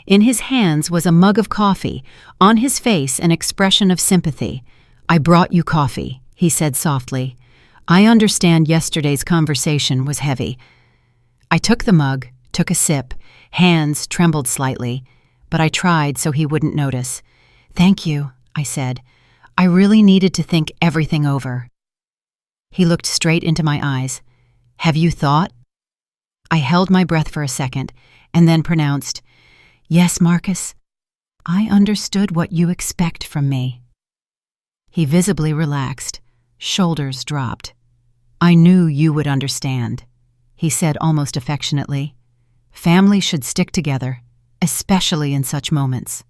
[SPEAKER 1] In his hands was a mug of coffee, on his face an expression of sympathy. I brought you coffee, he said softly. I understand yesterday's conversation was heavy. I took the mug, took a sip, hands trembled slightly, but I tried so he wouldn't notice. Thank you, I said. I really needed to think everything over. He looked straight into my eyes. Have you thought? I held my breath for a second, and then pronounced, Yes, Marcus. I understood what you expect from me. He visibly relaxed. Shoulders dropped. I knew you would understand, he said almost affectionately. Family should stick together, especially in such moments.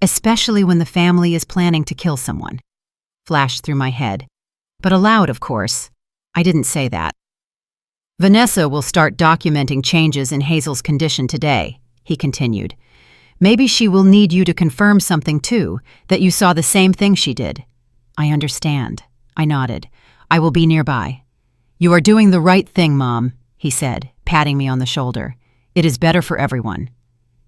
[SPEAKER 1] Especially when the family is planning to kill someone, flashed through my head. But aloud, of course. I didn't say that. Vanessa will start documenting changes in Hazel's condition today, he continued. Maybe she will need you to confirm something too, that you saw the same thing she did. I understand. I nodded. I will be nearby. You are doing the right thing, Mom, he said, patting me on the shoulder. It is better for everyone.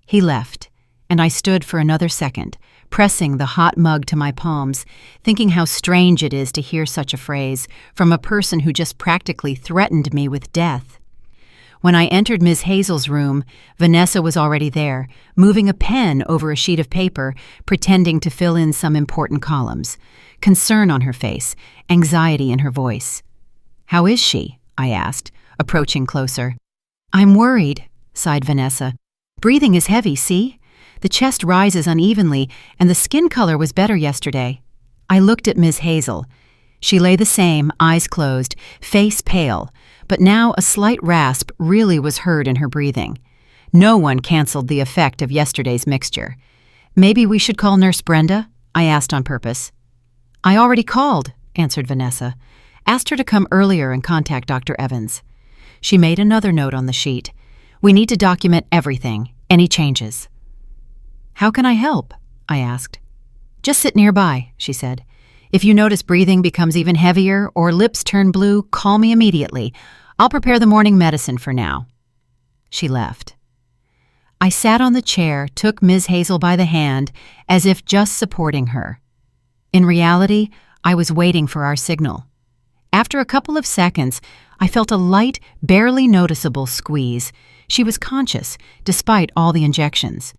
[SPEAKER 1] He left, and I stood for another second, pressing the hot mug to my palms, thinking how strange it is to hear such a phrase from a person who just practically threatened me with death. When I entered Ms. Hazel's room, Vanessa was already there, moving a pen over a sheet of paper, pretending to fill in some important columns. Concern on her face, anxiety in her voice. How is she? I asked, approaching closer. I'm worried, sighed Vanessa. "Breathing is heavy, see? The chest rises unevenly, and the skin color was better yesterday." I looked at Ms. Hazel. She lay the same, eyes closed, face pale, but now a slight rasp really was heard in her breathing. No one canceled the effect of yesterday's mixture. "Maybe we should call Nurse Brenda?" I asked on purpose. "I already called," answered Vanessa. "Asked her to come earlier and contact Dr. Evans." She made another note on the sheet. "We need to document everything, any changes." "How can I help?" I asked. "Just sit nearby," she said. "If you notice breathing becomes even heavier or lips turn blue, call me immediately. I'll prepare the morning medicine for now." She left. I sat on the chair, took Ms. Hazel by the hand, as if just supporting her. In reality, I was waiting for our signal. After a couple of seconds, I felt a light, barely noticeable squeeze. She was conscious, despite all the injections.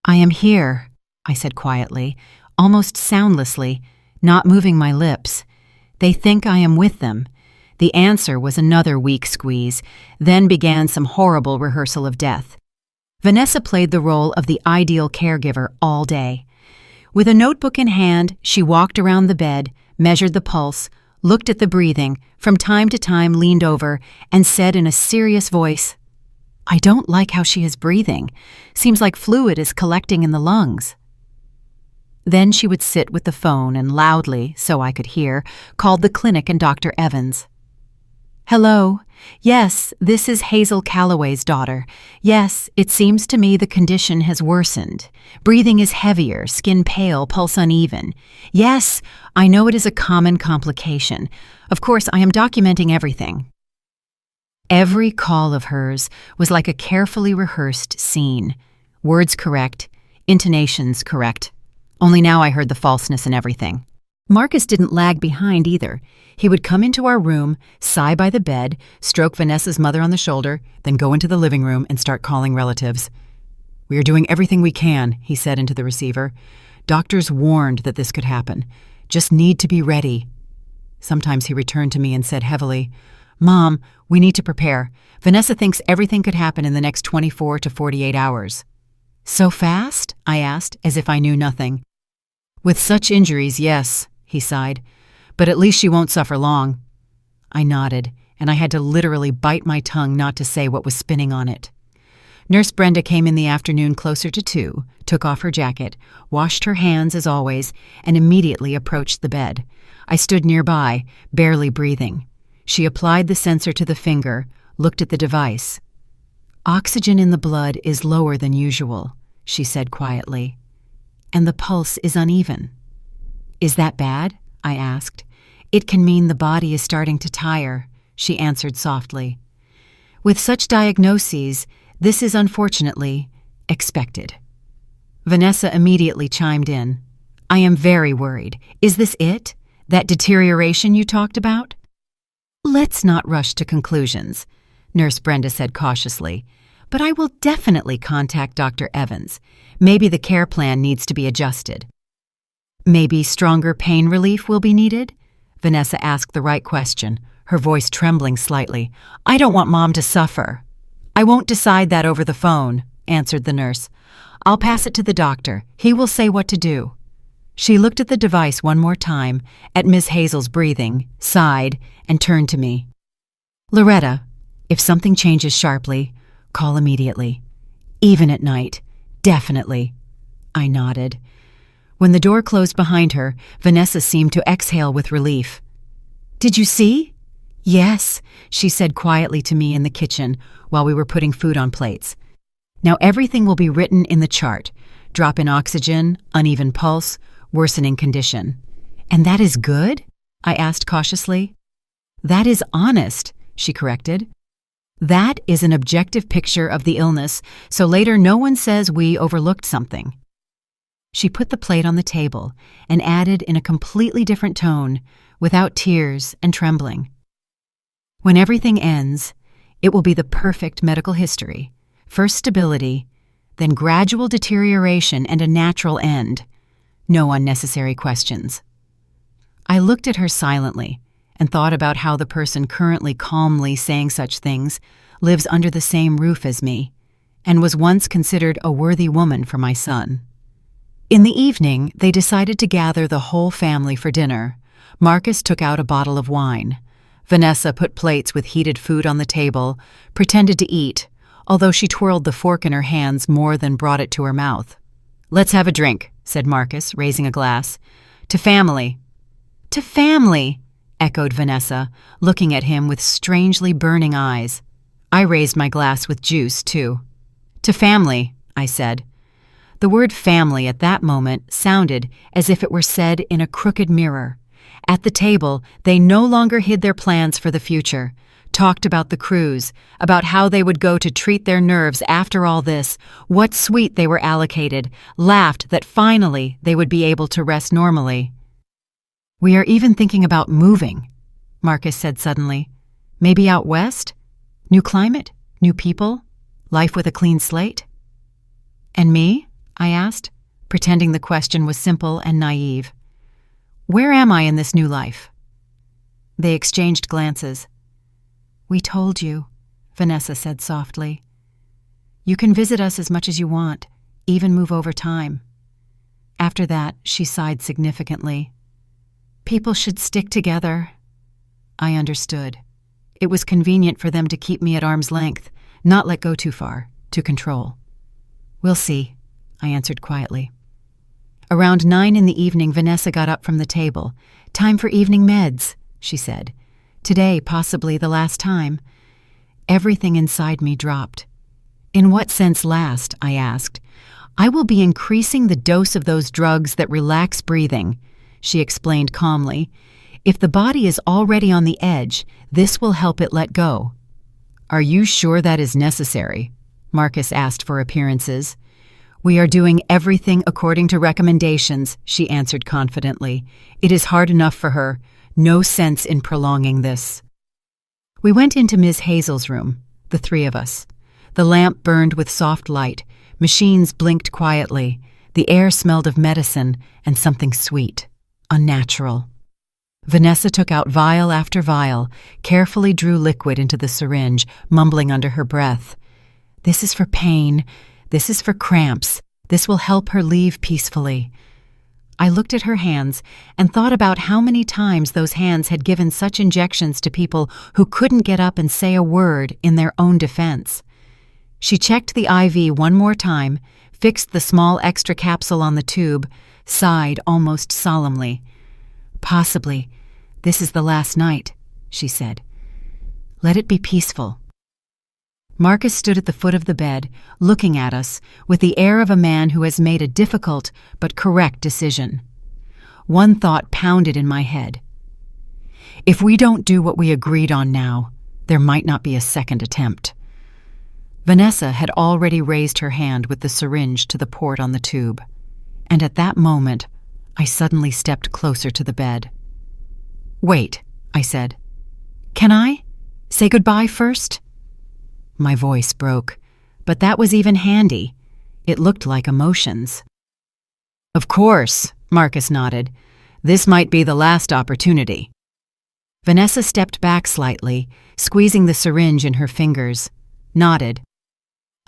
[SPEAKER 1] "I am here," I said quietly, almost soundlessly, not moving my lips. "They think I am with them." The answer was another weak squeeze, then began some horrible rehearsal of death. Vanessa played the role of the ideal caregiver all day. With a notebook in hand, she walked around the bed, measured the pulse, looked at the breathing, from time to time leaned over, and said in a serious voice, "I don't like how she is breathing. Seems like fluid is collecting in the lungs." Then she would sit with the phone and loudly, so I could hear, called the clinic and Dr. Evans. "Hello. Yes, this is Hazel Calloway's daughter. Yes, it seems to me the condition has worsened. Breathing is heavier, skin pale, pulse uneven. Yes, I know it is a common complication. Of course, I am documenting everything." Every call of hers was like a carefully rehearsed scene. Words correct, intonations correct. Only now I heard the falseness in everything. Marcus didn't lag behind either. He would come into our room, sigh by the bed, stroke Vanessa's mother on the shoulder, then go into the living room and start calling relatives. "We are doing everything we can," he said into the receiver. "Doctors warned that this could happen. Just need to be ready." Sometimes he returned to me and said heavily, "Mom, we need to prepare. Vanessa thinks everything could happen in the next 24 to 48 hours. "So fast?" I asked, as if I knew nothing. "With such injuries, yes," he sighed. "But at least she won't suffer long." I nodded, and I had to literally bite my tongue not to say what was spinning on it. Nurse Brenda came in the afternoon closer to 2, took off her jacket, washed her hands as always, and immediately approached the bed. I stood nearby, barely breathing. She applied the sensor to the finger, looked at the device. "Oxygen in the blood is lower than usual," she said quietly. "And the pulse is uneven." "Is that bad?" I asked. "It can mean the body is starting to tire," she answered softly. "With such diagnoses, this is unfortunately expected." Vanessa immediately chimed in. "I am very worried. Is this it? That deterioration you talked about?" "Let's not rush to conclusions," Nurse Brenda said cautiously. "But I will definitely contact Dr. Evans. Maybe the care plan needs to be adjusted." "Maybe stronger pain relief will be needed?" Vanessa asked the right question, her voice trembling slightly. "I don't want Mom to suffer." "I won't decide that over the phone," answered the nurse. "I'll pass it to the doctor. He will say what to do." She looked at the device one more time, at Miss Hazel's breathing, sighed, and turned to me. "Loretta, if something changes sharply, call immediately. Even at night, definitely." I nodded. When the door closed behind her, Vanessa seemed to exhale with relief. "Did you see?" "Yes," she said quietly to me in the kitchen while we were putting food on plates. "Now everything will be written in the chart. Drop in oxygen, uneven pulse, worsening condition." "And that is good?" I asked cautiously. "That is honest," she corrected. "That is an objective picture of the illness, so later no one says we overlooked something." She put the plate on the table and added in a completely different tone, without tears and trembling. "When everything ends, it will be the perfect medical history. First stability, then gradual deterioration and a natural end. No unnecessary questions." I looked at her silently and thought about how the person currently calmly saying such things lives under the same roof as me. and was once considered a worthy woman for my son. In the evening, they decided to gather the whole family for dinner. Marcus took out a bottle of wine. Vanessa put plates with heated food on the table, pretended to eat, although she twirled the fork in her hands more than brought it to her mouth. "Let's have a drink," said Marcus, raising a glass. "To family." "To family," echoed Vanessa, looking at him with strangely burning eyes. I raised my glass with juice, too. "To family," I said. The word family at that moment sounded as if it were said in a crooked mirror. At the table, they no longer hid their plans for the future, talked about the cruise, about how they would go to treat their nerves after all this, what suite they were allocated, laughed that finally they would be able to rest normally. "We are even thinking about moving," Marcus said suddenly. "Maybe out west? New climate, new people, life with a clean slate?" "And me?" I asked, pretending the question was simple and naive. "Where am I in this new life?" They exchanged glances. "We told you," Vanessa said softly. "You can visit us as much as you want, even move over time." After that, she sighed significantly. "People should stick together." I understood. It was convenient for them to keep me at arm's length, not let go too far, to control. "We'll see," I answered quietly. Around 9 in the evening, Vanessa got up from the table. "Time for evening meds," she said. "Today, possibly the last time." Everything inside me dropped. "In what sense last?" I asked. "I will be increasing the dose of those drugs that relax breathing," she explained calmly. "If the body is already on the edge, this will help it let go." "Are you sure that is necessary?" Marcus asked for appearances. "We are doing everything according to recommendations," she answered confidently. "It is hard enough for her. No sense in prolonging this." We went into Ms. Hazel's room, the three of us. The lamp burned with soft light, machines blinked quietly, the air smelled of medicine and something sweet, unnatural. Vanessa took out vial after vial, carefully drew liquid into the syringe, mumbling under her breath. "This is for pain. This is for cramps. This will help her leave peacefully." I looked at her hands and thought about how many times those hands had given such injections to people who couldn't get up and say a word in their own defense. She checked the IV one more time, fixed the small extra capsule on the tube, sighed almost solemnly. "Possibly, this is the last night," she said. "Let it be peaceful." Marcus stood at the foot of the bed, looking at us with the air of a man who has made a difficult but correct decision. One thought pounded in my head. If we don't do what we agreed on now, there might not be a second attempt. Vanessa had already raised her hand with the syringe to the port on the tube, and at that moment, I suddenly stepped closer to the bed. "Wait," I said. "Can I say goodbye first?" My voice broke, but that was even handy. It looked like emotions. "Of course," Marcus nodded. "This might be the last opportunity." Vanessa stepped back slightly, squeezing the syringe in her fingers, nodded.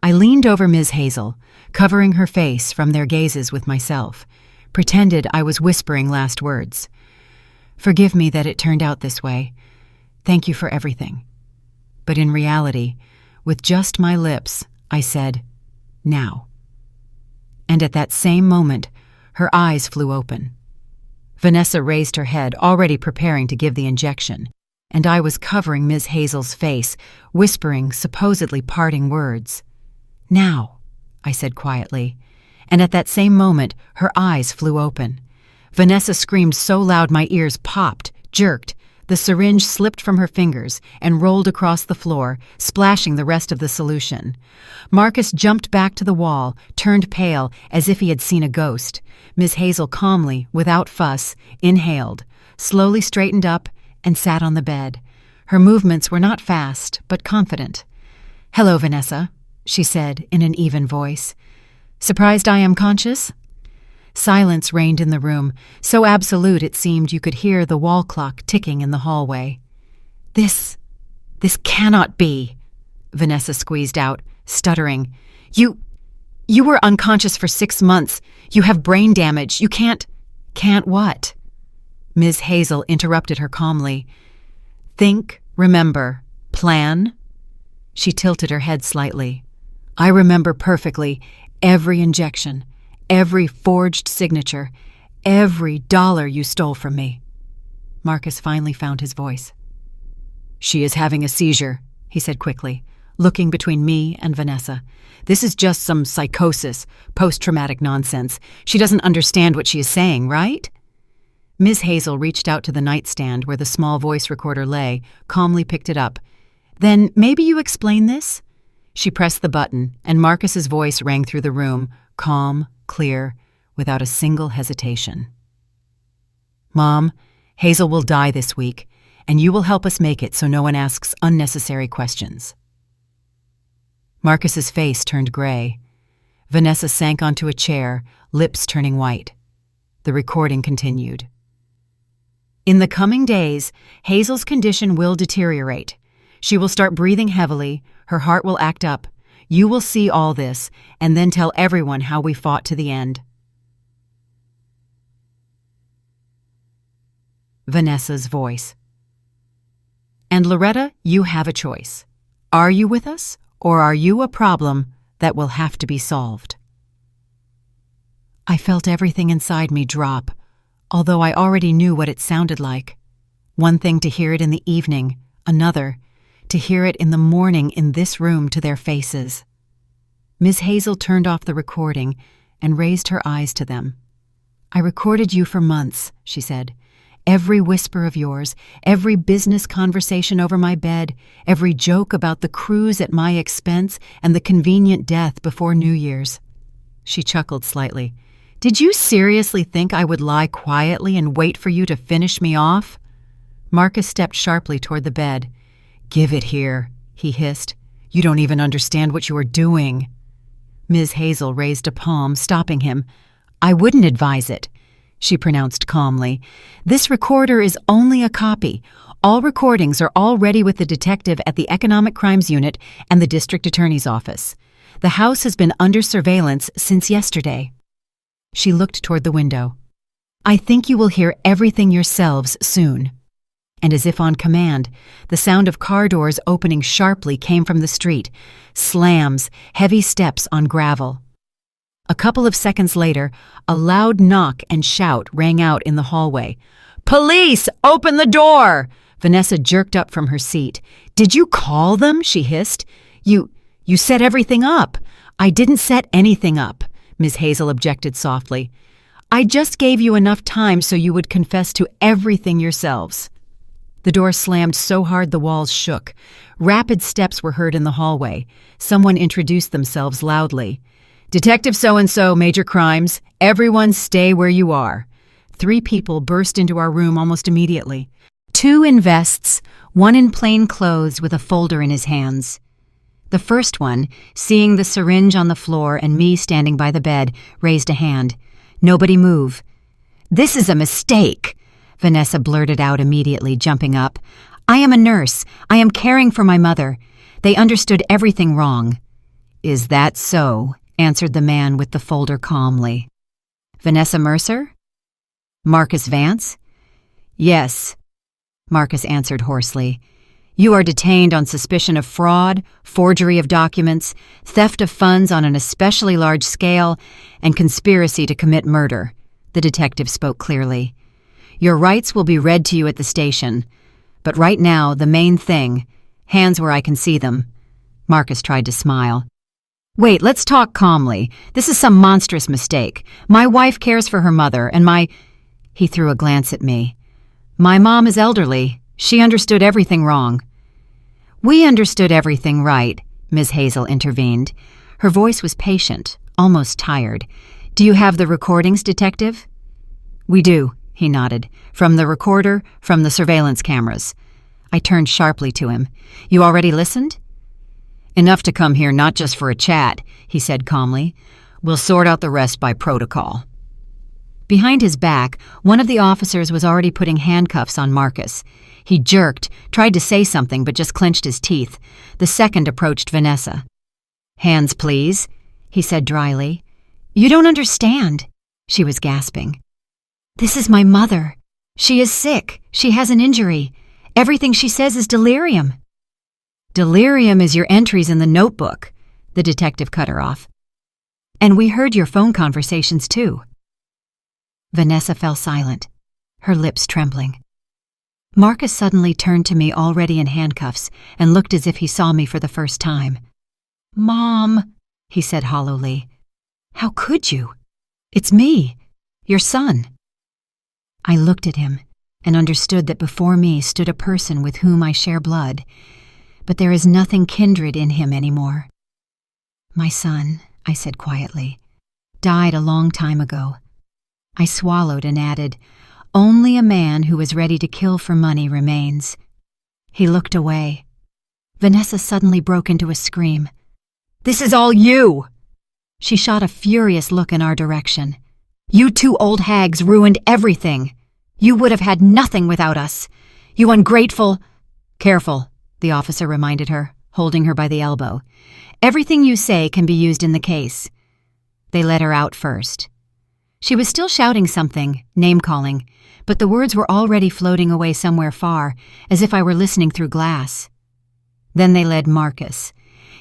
[SPEAKER 1] I leaned over Ms. Hazel, covering her face from their gazes with myself, pretended I was whispering last words. "Forgive me that it turned out this way. Thank you for everything." But in reality, with just my lips, I said, "Now." And at that same moment, her eyes flew open. Vanessa raised her head, already preparing to give the injection, and I was covering Ms. Hazel's face, whispering supposedly parting words. "Now," I said quietly, and at that same moment, her eyes flew open. Vanessa screamed so loud my ears popped, jerked. The syringe slipped from her fingers and rolled across the floor, splashing the rest of the solution. Marcus jumped back to the wall, turned pale as if he had seen a ghost. Ms. Hazel calmly, without fuss, inhaled, slowly straightened up, and sat on the bed. Her movements were not fast, but confident. "Hello, Vanessa," she said in an even voice. "Surprised I am conscious?" Silence reigned in the room, so absolute it seemed you could hear the wall clock ticking in the hallway. This cannot be," Vanessa squeezed out, stuttering. You were unconscious for 6 months. You have brain damage. You can't— Can't what? Ms. Hazel interrupted her calmly. Think, remember, plan. She tilted her head slightly. I remember perfectly every injection, every forged signature, every dollar you stole from me. Marcus finally found his voice. She is having a seizure, he said quickly, looking between me and Vanessa. This is just some psychosis, post-traumatic nonsense. She doesn't understand what she is saying, right? Ms. Hazel reached out to the nightstand where the small voice recorder lay, calmly picked it up. Then maybe you explain this? She pressed the button, and Marcus's voice rang through the room, calm, clear, without a single hesitation. Mom, Hazel will die this week, and you will help us make it so no one asks unnecessary questions. Marcus's face turned gray. Vanessa sank onto a chair, lips turning white. The recording continued. In the coming days, Hazel's condition will deteriorate. She will start breathing heavily, her heart will act up. You will see all this, and then tell everyone how we fought to the end. Vanessa's voice. And Loretta, you have a choice. Are you with us, or are you a problem that will have to be solved? I felt everything inside me drop, although I already knew what it sounded like. One thing to hear it in the evening, another, to hear it in the morning in this room to their faces. Ms. Hazel turned off the recording and raised her eyes to them. I recorded you for months, she said. Every whisper of yours, every business conversation over my bed, every joke about the cruise at my expense and the convenient death before New Year's. She chuckled slightly. Did you seriously think I would lie quietly and wait for you to finish me off? Marcus stepped sharply toward the bed. Give it here, he hissed. You don't even understand what you are doing. Ms. Hazel raised a palm, stopping him. I wouldn't advise it, she pronounced calmly. This recorder is only a copy. All recordings are already with the detective at the Economic Crimes Unit and the District Attorney's Office. The house has been under surveillance since yesterday. She looked toward the window. I think you will hear everything yourselves soon. And as if on command, the sound of car doors opening sharply came from the street. Slams, heavy steps on gravel. A couple of seconds later, a loud knock and shout rang out in the hallway. Police! Open the door! Vanessa jerked up from her seat. Did you call them? She hissed. You set everything up. I didn't set anything up, Ms. Hazel objected softly. I just gave you enough time so you would confess to everything yourselves. The door slammed so hard the walls shook. Rapid steps were heard in the hallway. Someone introduced themselves loudly. Detective so-and-so, Major Crimes. Everyone stay where you are. 3 people burst into our room almost immediately. 2 in vests, 1 in plain clothes with a folder in his hands. The first one, seeing the syringe on the floor and me standing by the bed, raised a hand. Nobody move. This is a mistake, Vanessa blurted out immediately, jumping up. I am a nurse. I am caring for my mother. They understood everything wrong. Is that so? Answered the man with the folder calmly. Vanessa Mercer? Marcus Vance? Yes, Marcus answered hoarsely. You are detained on suspicion of fraud, forgery of documents, theft of funds on an especially large scale, and conspiracy to commit murder, the detective spoke clearly. Your rights will be read to you at the station, but right now, the main thing, hands where I can see them. Marcus tried to smile. Wait, let's talk calmly. This is some monstrous mistake. My wife cares for her mother, and He threw a glance at me. My mom is elderly. She understood everything wrong. We understood everything right, Ms. Hazel intervened. Her voice was patient, almost tired. Do you have the recordings, Detective? We do, he nodded. From the recorder, from the surveillance cameras. I turned sharply to him. You already listened? Enough to come here not just for a chat, he said calmly. We'll sort out the rest by protocol. Behind his back, one of the officers was already putting handcuffs on Marcus. He jerked, tried to say something, but just clenched his teeth. The second approached Vanessa. Hands, please, he said dryly. "You don't understand," she was gasping. "This is my mother. She is sick. She has an injury. Everything she says is delirium." "Delirium is your entries in the notebook," the detective cut her off. "And we heard your phone conversations too." Vanessa fell silent, her lips trembling. Marcus suddenly turned to me, already in handcuffs, and looked as if he saw me for the first time. "Mom," he said hollowly. "How could you? It's me, your son." I looked at him and understood that before me stood a person with whom I share blood, but there is nothing kindred in him anymore. "My son," I said quietly, "died a long time ago." I swallowed and added, "Only a man who is ready to kill for money remains." He looked away. Vanessa suddenly broke into a scream. "This is all you!" She shot a furious look in our direction. "You two old hags ruined everything. You would have had nothing without us. You ungrateful—" "Careful," the officer reminded her, holding her by the elbow. "Everything you say can be used in the case." They let her out first. She was still shouting something, name-calling, but the words were already floating away somewhere far, as if I were listening through glass. Then they led Marcus.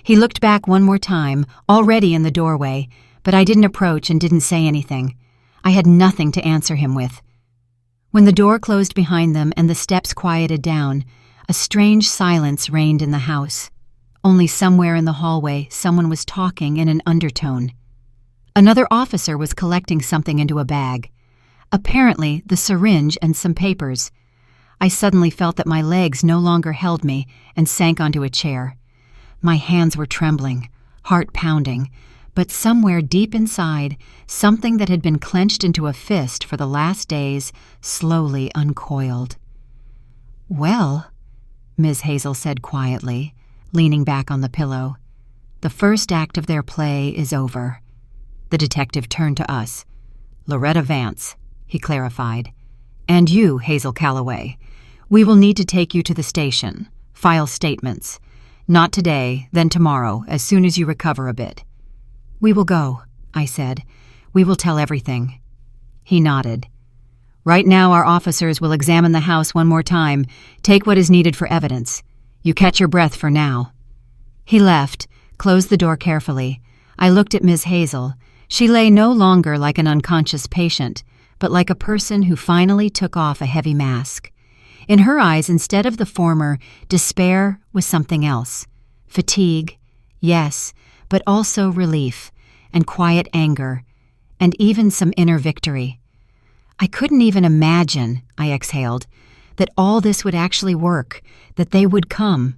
[SPEAKER 1] He looked back one more time, already in the doorway, but I didn't approach and didn't say anything. I had nothing to answer him with. When the door closed behind them and the steps quieted down, a strange silence reigned in the house. Only somewhere in the hallway someone was talking in an undertone. Another officer was collecting something into a bag. Apparently the syringe and some papers. I suddenly felt that my legs no longer held me and sank onto a chair. My hands were trembling, heart pounding, but somewhere deep inside, something that had been clenched into a fist for the last days slowly uncoiled. "Well," Ms. Hazel said quietly, leaning back on the pillow, "the first act of their play is over." The detective turned to us. "Loretta Vance," he clarified. "And you, Hazel Calloway. We will need to take you to the station, file statements. Not today, then tomorrow, as soon as you recover a bit." "We will go," I said. "We will tell everything." He nodded. "Right now our officers will examine the house one more time, take what is needed for evidence. You catch your breath for now." He left, closed the door carefully. I looked at Ms. Hazel. She lay no longer like an unconscious patient, but like a person who finally took off a heavy mask. In her eyes, instead of the former, despair was something else. Fatigue, yes, but also relief, and quiet anger, and even some inner victory. "I couldn't even imagine," I exhaled, "that all this would actually work, that they would come,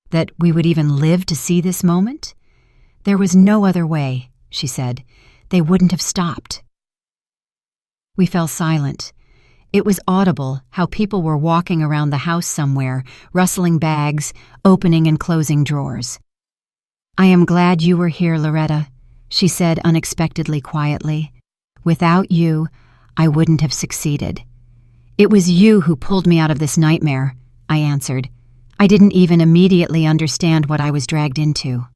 [SPEAKER 1] that we would even live to see this moment. There was no other way," she said. "They wouldn't have stopped." We fell silent. It was audible how people were walking around the house somewhere, rustling bags, opening and closing drawers. "I am glad you were here, Loretta," she said unexpectedly quietly. "Without you, I wouldn't have succeeded." "It was you who pulled me out of this nightmare," I answered. I didn't even immediately understand what I was dragged into.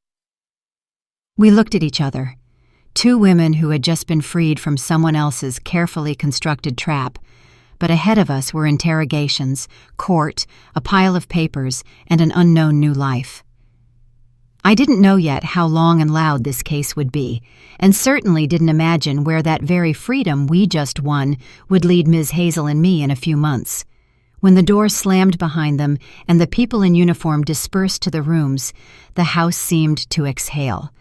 [SPEAKER 1] We looked at each other. Two women who had just been freed from someone else's carefully constructed trap, but ahead of us were interrogations, court, a pile of papers, and an unknown new life. I didn't know yet how long and loud this case would be, and certainly didn't imagine where that very freedom we just won would lead Ms. Hazel and me in a few months. When the door slammed behind them and the people in uniform dispersed to the rooms, the house seemed to exhale.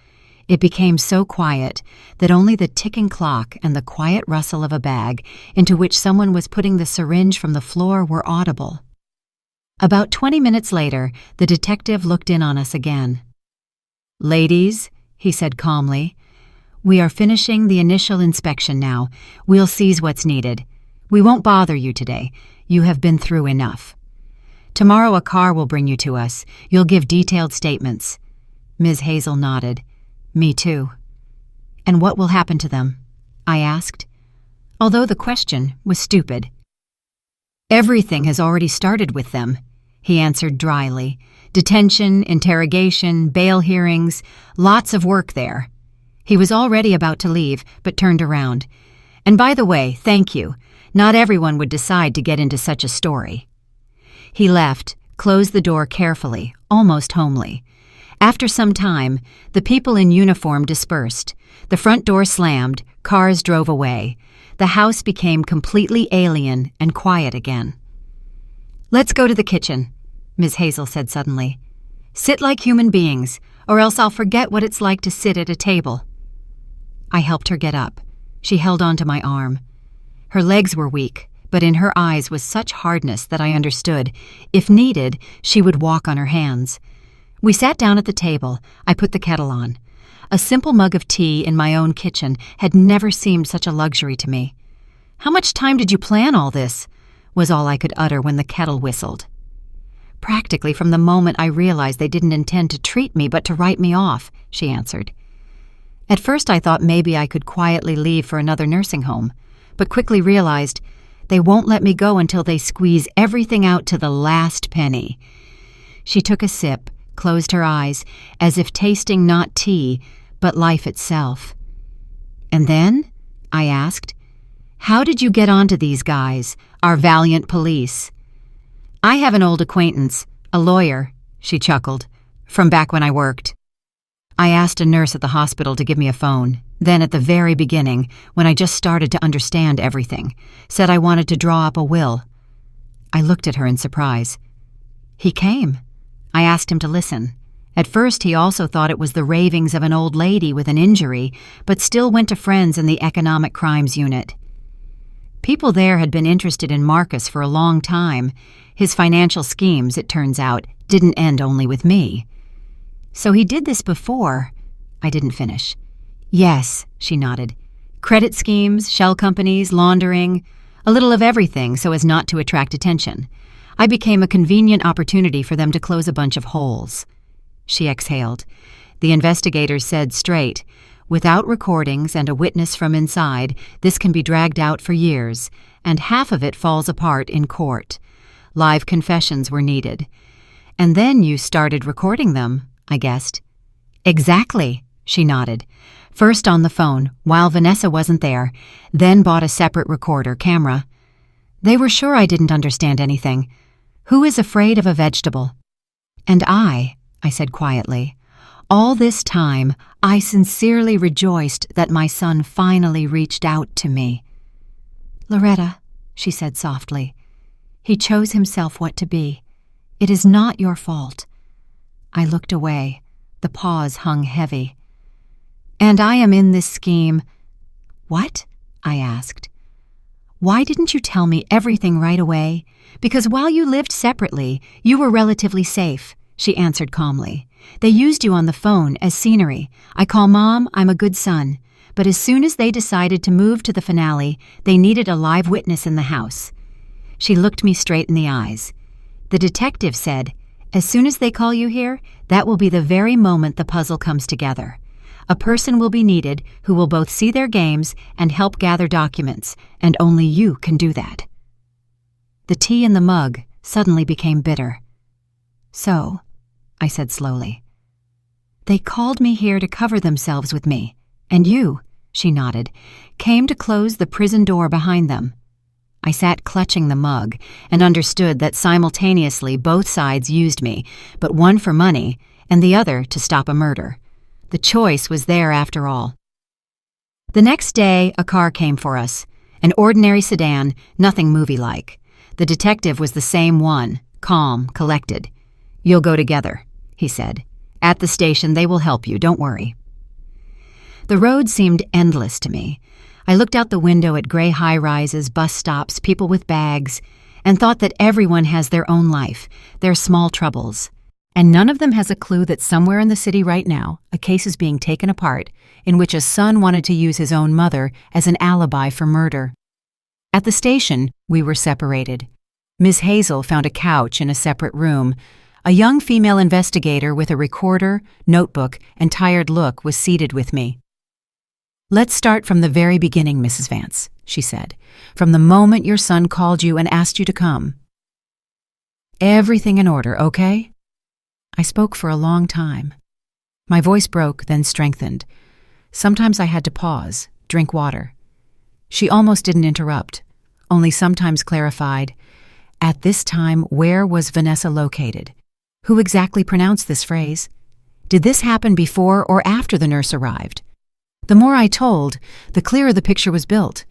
[SPEAKER 1] It became so quiet that only the ticking clock and the quiet rustle of a bag into which someone was putting the syringe from the floor were audible. About 20 minutes later, the detective looked in on us again. "Ladies," he said calmly, "we are finishing the initial inspection now. We'll seize what's needed. We won't bother you today. You have been through enough. Tomorrow a car will bring you to us. You'll give detailed statements." Ms. Hazel nodded. "Me too." "And what will happen to them?" I asked, although the question was stupid. "Everything has already started with them," he answered dryly. "Detention, interrogation, bail hearings, lots of work there." He was already about to leave, but turned around. "And by the way, thank you. Not everyone would decide to get into such a story." He left, closed the door carefully, almost homely. After some time, the people in uniform dispersed. The front door slammed, cars drove away. The house became completely alien and quiet again. "Let's go to the kitchen," Ms. Hazel said suddenly. "Sit like human beings, or else I'll forget what it's like to sit at a table." I helped her get up. She held onto my arm. Her legs were weak, but in her eyes was such hardness that I understood. If needed, she would walk on her hands. We sat down at the table. I put the kettle on. A simple mug of tea in my own kitchen had never seemed such a luxury to me. "How much time did you plan all this?" was all I could utter when the kettle whistled. "Practically from the moment I realized they didn't intend to treat me but to write me off," she answered. At first I thought maybe I could quietly leave for another nursing home, but quickly realized they won't let me go until they squeeze everything out to the last penny. She took a sip, closed her eyes, as if tasting not tea, but life itself. "And then?" I asked. "How did you get onto these guys, our valiant police?" "I have an old acquaintance, a lawyer," she chuckled, "from back when I worked." I asked a nurse at the hospital to give me a phone. Then at the very beginning, when I just started to understand everything, said I wanted to draw up a will. I looked at her in surprise. He came. I asked him to listen. At first he also thought it was the ravings of an old lady with an injury, but still went to friends in the economic crimes unit. People there had been interested in Marcus for a long time. His financial schemes, it turns out, didn't end only with me. "So he did this before." I didn't finish. "Yes," she nodded. "Credit schemes, shell companies, laundering, a little of everything so as not to attract attention. I became a convenient opportunity for them to close a bunch of holes." She exhaled. The investigators said straight, "Without recordings and a witness from inside, this can be dragged out for years, and half of it falls apart in court. Live confessions were needed." "And then you started recording them," I guessed. "Exactly," she nodded. "First on the phone, while Vanessa wasn't there, then bought a separate recorder camera. They were sure I didn't understand anything. Who is afraid of a vegetable?" "And I said quietly. "All this time, I sincerely rejoiced that my son finally reached out to me." "Loretta," she said softly, "he chose himself what to be. It is not your fault." I looked away. The pause hung heavy. "And I am in this scheme." "What?" I asked. "Why didn't you tell me everything right away? Because while you lived separately, you were relatively safe," she answered calmly. "They used you on the phone as scenery. I call Mom, I'm a good son. But as soon as they decided to move to the finale, they needed a live witness in the house." She looked me straight in the eyes. "The detective said, as soon as they call you here, that will be the very moment the puzzle comes together. A person will be needed who will both see their games and help gather documents, and only you can do that." The tea in the mug suddenly became bitter. "So," I said slowly, "they called me here to cover themselves with me, and you," she nodded, "came to close the prison door behind them." I sat clutching the mug and understood that simultaneously both sides used me, but one for money and the other to stop a murder. The choice was there after all. The next day, a car came for us. An ordinary sedan, nothing movie-like. The detective was the same one, calm, collected. "You'll go together," he said. "At the station, they will help you, don't worry." The road seemed endless to me. I looked out the window at gray high-rises, bus stops, people with bags, and thought that everyone has their own life, their small troubles. And none of them has a clue that somewhere in the city right now, a case is being taken apart in which a son wanted to use his own mother as an alibi for murder. At the station, we were separated. Ms. Hazel found a couch in a separate room. A young female investigator with a recorder, notebook, and tired look was seated with me. "Let's start from the very beginning, Mrs. Vance," she said, "from the moment your son called you and asked you to come. Everything in order, okay?" I spoke for a long time. My voice broke, then strengthened. Sometimes I had to pause, drink water. She almost didn't interrupt, only sometimes clarified, "At this time, where was Vanessa located? Who exactly pronounced this phrase? Did this happen before or after the nurse arrived?" The more I told, the clearer the picture was built,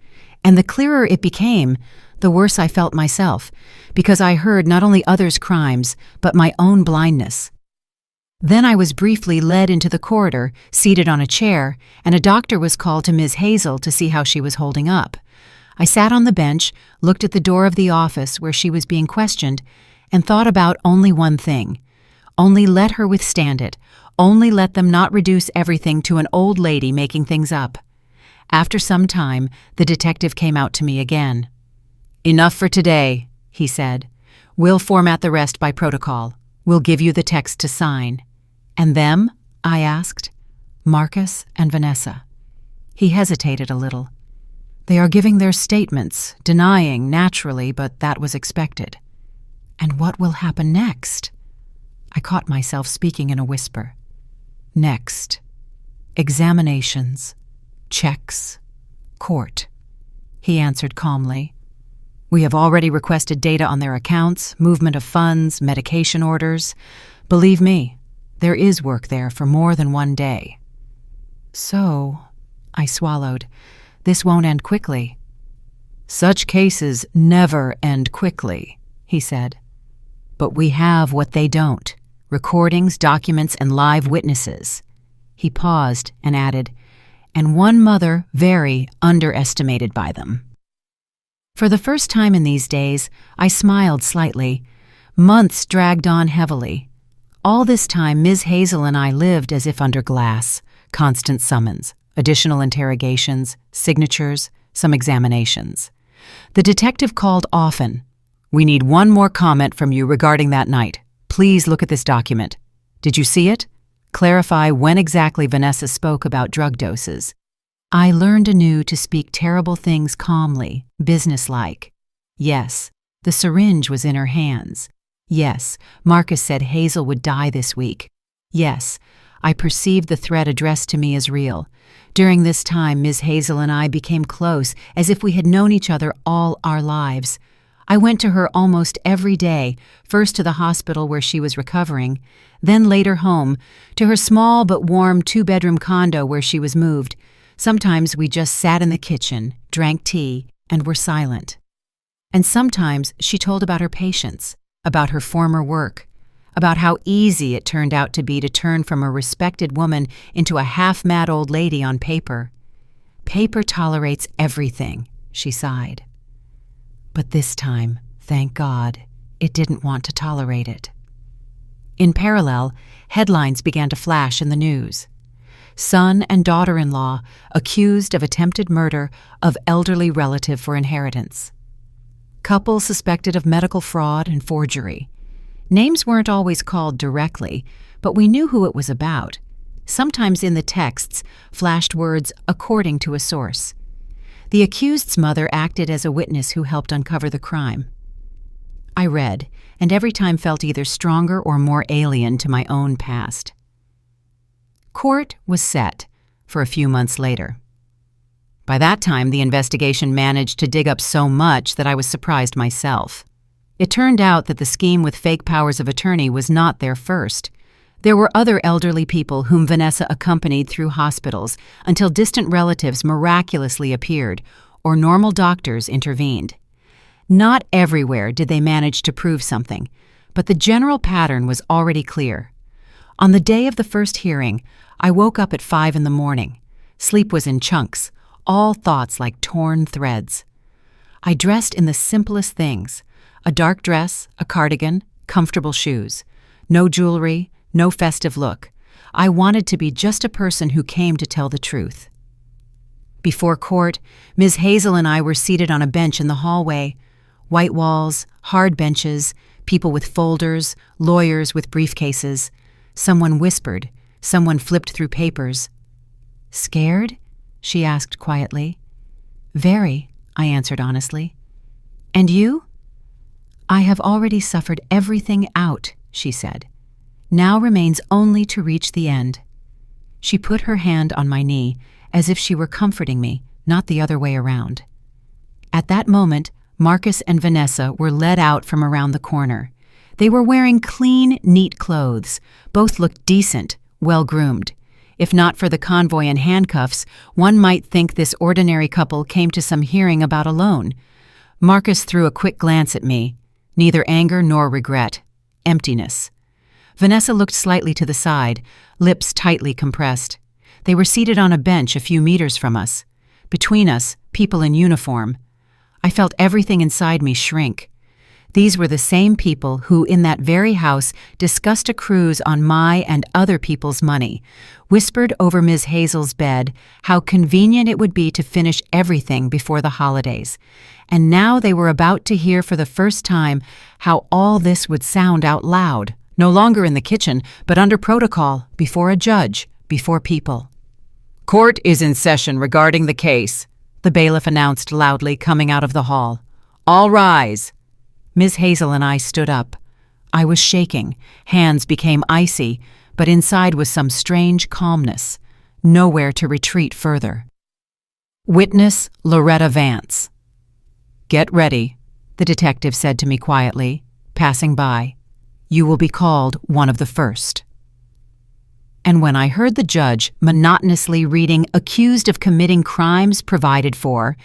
[SPEAKER 1] and the clearer it became, the worse I felt myself, because I heard not only others' crimes, but my own blindness. Then I was briefly led into the corridor, seated on a chair, and a doctor was called to Ms. Hazel to see how she was holding up. I sat on the bench, looked at the door of the office where she was being questioned, and thought about only one thing. Only let her withstand it. Only let them not reduce everything to an old lady making things up. After some time, the detective came out to me again. "Enough for today," he said. "We'll format the rest by protocol. We'll give you the text to sign." "And them?" I asked. "Marcus and Vanessa." He hesitated a little. "They are giving their statements, denying, naturally, but that was expected." "And what will happen next?" I caught myself speaking in a whisper. "Next. Examinations. Checks. Court," he answered calmly. "We have already requested data on their accounts, movement of funds, medication orders. Believe me, there is work there for more than one day." "So," I swallowed, "this won't end quickly." "Such cases never end quickly," he said. "But we have what they don't: recordings, documents, and live witnesses." He paused and added, "And one mother very underestimated by them." For the first time in these days, I smiled slightly. Months dragged on heavily. All this time, Ms. Hazel and I lived as if under glass, constant summons, additional interrogations, signatures, some examinations. The detective called often. "We need one more comment from you regarding that night. Please look at this document. Did you see it? Clarify when exactly Vanessa spoke about drug doses." I learned anew to speak terrible things calmly, businesslike. Yes, the syringe was in her hands. Yes, Marcus said Hazel would die this week. Yes, I perceived the threat addressed to me as real. During this time, Ms. Hazel and I became close, as if we had known each other all our lives. I went to her almost every day, first to the hospital where she was recovering, then later home, to her small but warm 2-bedroom condo where she was moved. Sometimes we just sat in the kitchen, drank tea, and were silent. And sometimes she told about her patients, about her former work, about how easy it turned out to be to turn from a respected woman into a half-mad old lady on paper. "Paper tolerates everything," she sighed. But this time, thank God, it didn't want to tolerate it. In parallel, headlines began to flash in the news. Son and daughter-in-law accused of attempted murder of elderly relative for inheritance. Couple suspected of medical fraud and forgery. Names weren't always called directly, but we knew who it was about. Sometimes in the texts flashed words "according to a source." The accused's mother acted as a witness who helped uncover the crime. I read, and every time felt either stronger or more alien to my own past. Court was set for a few months later. By that time, the investigation managed to dig up so much that I was surprised myself. It turned out that the scheme with fake powers of attorney was not their first. There were other elderly people whom Vanessa accompanied through hospitals until distant relatives miraculously appeared or normal doctors intervened. Not everywhere did they manage to prove something, but the general pattern was already clear. On the day of the first hearing, I woke up at 5 in the morning. Sleep was in chunks, all thoughts like torn threads. I dressed in the simplest things: a dark dress, a cardigan, comfortable shoes. No jewelry, no festive look. I wanted to be just a person who came to tell the truth. Before court, Ms. Hazel and I were seated on a bench in the hallway. White walls, hard benches, people with folders, lawyers with briefcases. Someone whispered. Someone flipped through papers. "Scared?" she asked quietly. "Very," I answered honestly. "And you?" "I have already suffered everything out," she said. "Now remains only to reach the end." She put her hand on my knee, as if she were comforting me, not the other way around. At that moment, Marcus and Vanessa were led out from around the corner. They were wearing clean, neat clothes. Both looked decent, well-groomed. If not for the convoy and handcuffs, one might think this ordinary couple came to some hearing about a loan. Marcus threw a quick glance at me. Neither anger nor regret. Emptiness. Vanessa looked slightly to the side, lips tightly compressed. They were seated on a bench a few meters from us. Between us, people in uniform. I felt everything inside me shrink. These were the same people who, in that very house, discussed a cruise on my and other people's money, whispered over Ms. Hazel's bed how convenient it would be to finish everything before the holidays. And now they were about to hear for the first time how all this would sound out loud, no longer in the kitchen, but under protocol, before a judge, before people. "Court is in session regarding the case," the bailiff announced loudly, coming out of the hall. "All rise." Ms. Hazel and I stood up. I was shaking, hands became icy, but inside was some strange calmness, nowhere to retreat further. Witness Loretta Vance. "Get ready," the detective said to me quietly, passing by. "You will be called one of the first." And when I heard the judge monotonously reading accused of committing crimes provided for,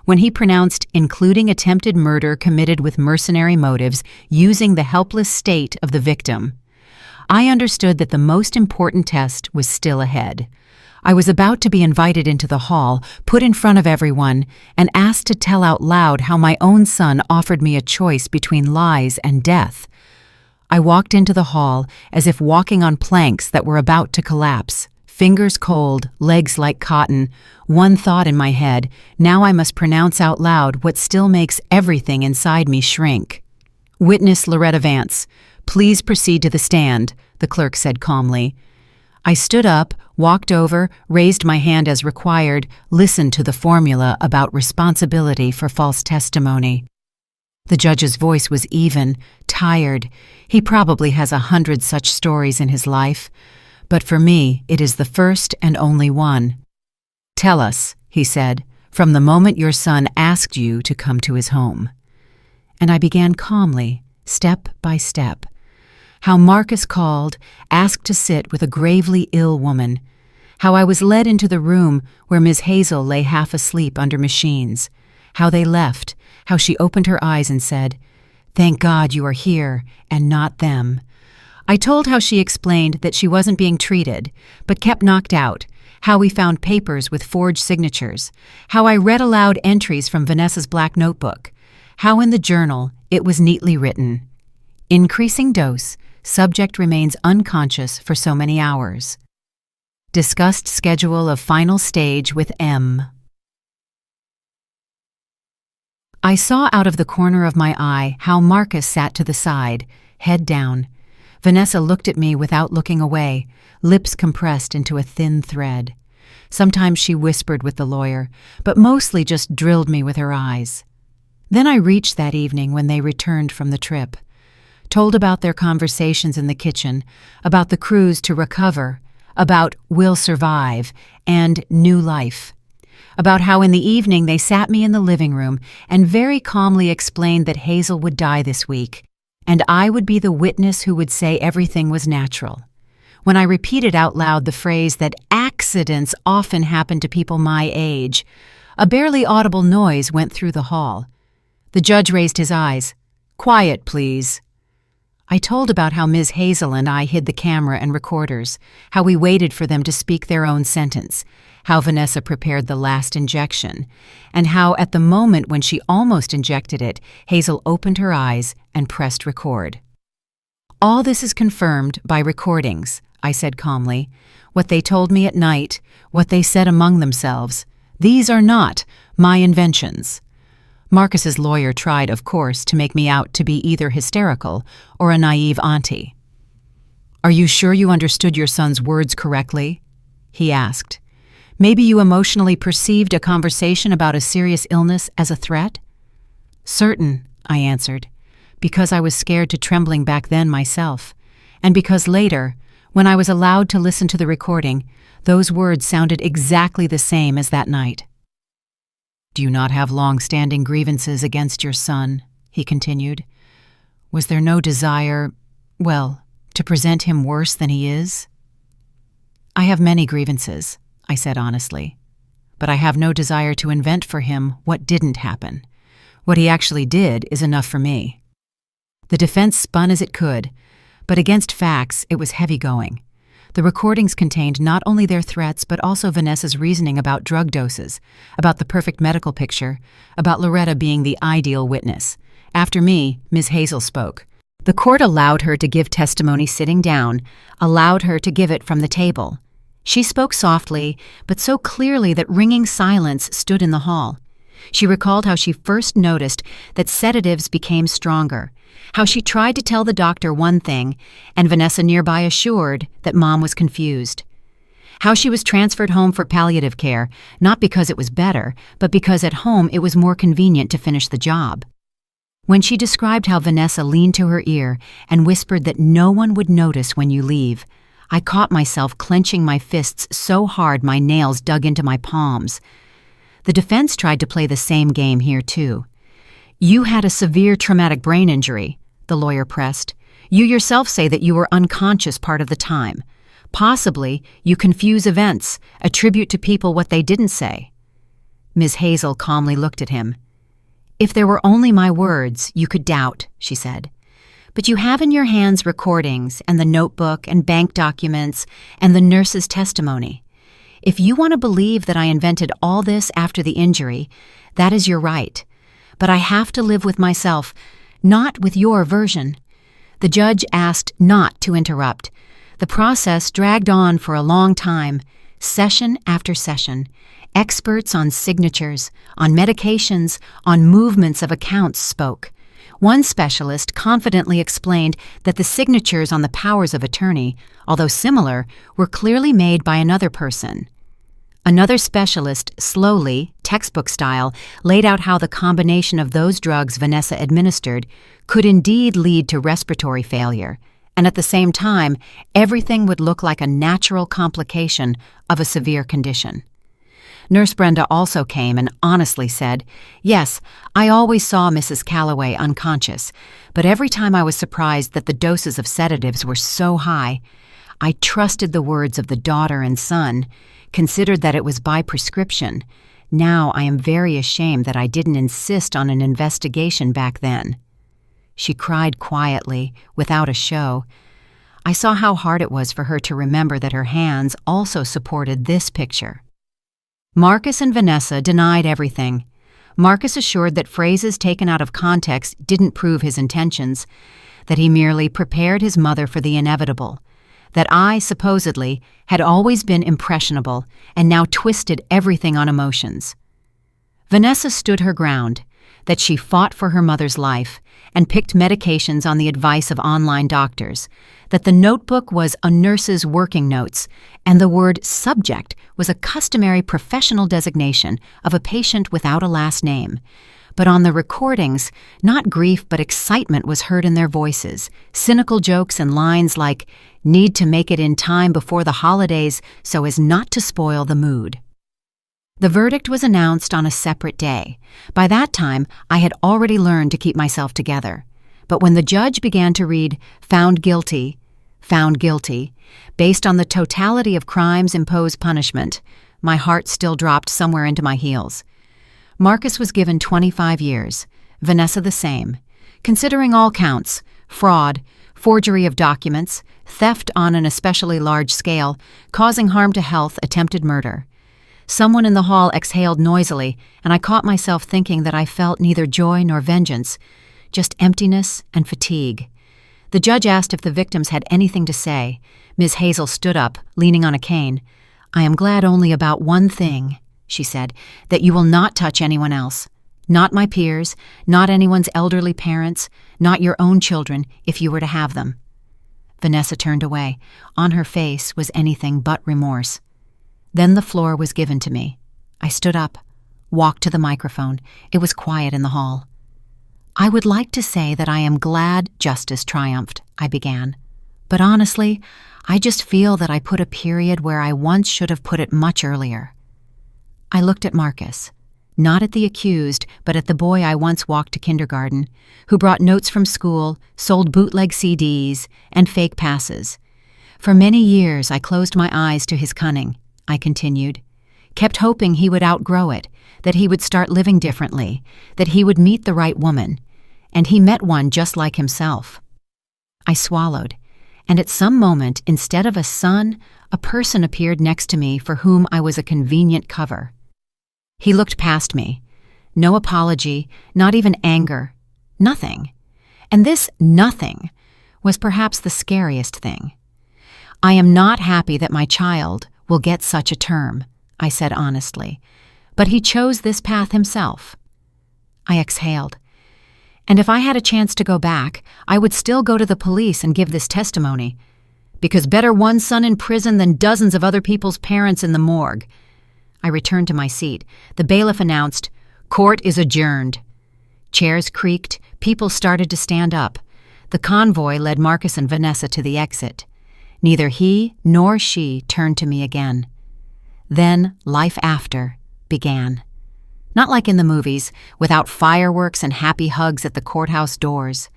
[SPEAKER 1] when he pronounced including attempted murder committed with mercenary motives using the helpless state of the victim, I understood that the most important test was still ahead. I was about to be invited into the hall, put in front of everyone, and asked to tell out loud how my own son offered me a choice between lies and death. I walked into the hall as if walking on planks that were about to collapse. Fingers cold, legs like cotton, one thought in my head: now I must pronounce out loud what still makes everything inside me shrink. "Witness Loretta Vance, please proceed to the stand," the clerk said calmly. I stood up, walked over, raised my hand as required, listened to the formula about responsibility for false testimony. The judge's voice was even, tired. He probably has 100 such stories in his life. But for me, it is the first and only one. "Tell us," he said, "from the moment your son asked you to come to his home." And I began calmly, step by step. How Marcus called, asked to sit with a gravely ill woman. How I was led into the room where Ms. Hazel lay half asleep under machines. How they left, how she opened her eyes and said, "Thank God you are here, and not them." I told how she explained that she wasn't being treated, but kept knocked out, how we found papers with forged signatures, how I read aloud entries from Vanessa's black notebook, how in the journal it was neatly written, "Increasing dose, subject remains unconscious for so many hours. Discussed schedule of final stage with M." I saw out of the corner of my eye how Marcus sat to the side, head down. Vanessa looked at me without looking away, lips compressed into a thin thread. Sometimes she whispered with the lawyer, but mostly just drilled me with her eyes. Then I reached that evening when they returned from the trip. Told about their conversations in the kitchen, about the cruise to recover, about "will survive" and new life. About how in the evening they sat me in the living room and very calmly explained that Hazel would die this week, and I would be the witness who would say everything was natural. When I repeated out loud the phrase that accidents often happen to people my age, a barely audible noise went through the hall. The judge raised his eyes. "Quiet, please." I told about how Ms. Hazel and I hid the camera and recorders, how we waited for them to speak their own sentence, how Vanessa prepared the last injection, and how at the moment when she almost injected it, Hazel opened her eyes and pressed record. "All this is confirmed by recordings," I said calmly. "What they told me at night, what they said among themselves, these are not my inventions." Marcus's lawyer tried, of course, to make me out to be either hysterical or a naive auntie. "Are you sure you understood your son's words correctly?" he asked. "Maybe you emotionally perceived a conversation about a serious illness as a threat?" "Certain," I answered, because I was scared to trembling back then myself, and because later, When I was allowed to listen to the recording, those words sounded exactly the same as that night. "Do you not have long-standing grievances against your son?" he continued. "Was there no desire, to present him worse than he is?" "I have many grievances," I said honestly, "but I have no desire to invent for him what didn't happen. What he actually did is enough for me." The defense spun as it could, but against facts it was heavy going. The recordings contained not only their threats but also Vanessa's reasoning about drug doses, about the perfect medical picture, about Loretta being the ideal witness. After me, Ms. Hazel spoke. The court allowed her to give testimony sitting down, allowed her to give it from the table. She spoke softly, but so clearly that ringing silence stood in the hall. She recalled how she first noticed that sedatives became stronger, how she tried to tell the doctor one thing, and Vanessa nearby assured that Mom was confused. How she was transferred home for palliative care, not because it was better, but because at home it was more convenient to finish the job. When she described how Vanessa leaned to her ear and whispered that no one would notice when you leave, I caught myself clenching my fists so hard my nails dug into my palms. The defense tried to play the same game here, too. "You had a severe traumatic brain injury," the lawyer pressed. "You yourself say that you were unconscious part of the time. Possibly, you confuse events, attribute to people what they didn't say." Ms. Hazel calmly looked at him. "If there were only my words, you could doubt," she said. "But you have in your hands recordings and the notebook and bank documents and the nurse's testimony. If you want to believe that I invented all this after the injury, that is your right. But I have to live with myself, not with your version." The judge asked not to interrupt. The process dragged on for a long time, session after session. Experts on signatures, on medications, on movements of accounts spoke. One specialist confidently explained that the signatures on the powers of attorney, although similar, were clearly made by another person. Another specialist slowly, textbook style, laid out how the combination of those drugs Vanessa administered could indeed lead to respiratory failure, and at the same time, everything would look like a natural complication of a severe condition. Nurse Brenda also came and honestly said, "Yes, I always saw Mrs. Calloway unconscious, but every time I was surprised that the doses of sedatives were so high. I trusted the words of the daughter and son, considered that it was by prescription. Now I am very ashamed that I didn't insist on an investigation back then." She cried quietly, without a show. I saw how hard it was for her to remember that her hands also supported this picture. Marcus and Vanessa denied everything. Marcus assured that phrases taken out of context didn't prove his intentions, that he merely prepared his mother for the inevitable, that I, supposedly, had always been impressionable and now twisted everything on emotions. Vanessa stood her ground, that she fought for her mother's life and picked medications on the advice of online doctors, that the notebook was a nurse's working notes, and the word subject was a customary professional designation of a patient without a last name. But on the recordings, not grief but excitement was heard in their voices, cynical jokes and lines like, "Need to make it in time before the holidays so as not to spoil the mood." The verdict was announced on a separate day. By that time, I had already learned to keep myself together. But when the judge began to read found guilty, based on the totality of crimes impose punishment, my heart still dropped somewhere into my heels. Marcus was given 25 years, Vanessa the same. Considering all counts, fraud, forgery of documents, theft on an especially large scale, causing harm to health, attempted murder. Someone in the hall exhaled noisily, and I caught myself thinking that I felt neither joy nor vengeance, just emptiness and fatigue. The judge asked if the victims had anything to say. Ms. Hazel stood up, leaning on a cane. "I am glad only about one thing," she said, "that you will not touch anyone else. Not my peers, not anyone's elderly parents, not your own children, if you were to have them." Vanessa turned away. On her face was anything but remorse. Then the floor was given to me. I stood up, walked to the microphone. It was quiet in the hall. "I would like to say that I am glad justice triumphed," I began. But honestly, I just feel that I put a period where I once should have put it much earlier. I looked at Marcus, not at the accused, but at the boy I once walked to kindergarten, who brought notes from school, sold bootleg CDs, and fake passes. For many years I closed my eyes to his cunning, I continued, kept hoping he would outgrow it, that he would start living differently, that he would meet the right woman, and he met one just like himself. I swallowed, and at some moment, instead of a son, a person appeared next to me for whom I was a convenient cover. He looked past me. No apology, not even anger, nothing. And this nothing was perhaps the scariest thing. I am not happy that my child will get such a term, I said honestly, but he chose this path himself. I exhaled. And if I had a chance to go back, I would still go to the police and give this testimony. Because better one son in prison than dozens of other people's parents in the morgue. I returned to my seat. The bailiff announced, "Court is adjourned." Chairs creaked, people started to stand up. The convoy led Marcus and Vanessa to the exit. Neither he nor she turned to me again. Then life after began. Not like in the movies, without fireworks and happy hugs at the courthouse doors.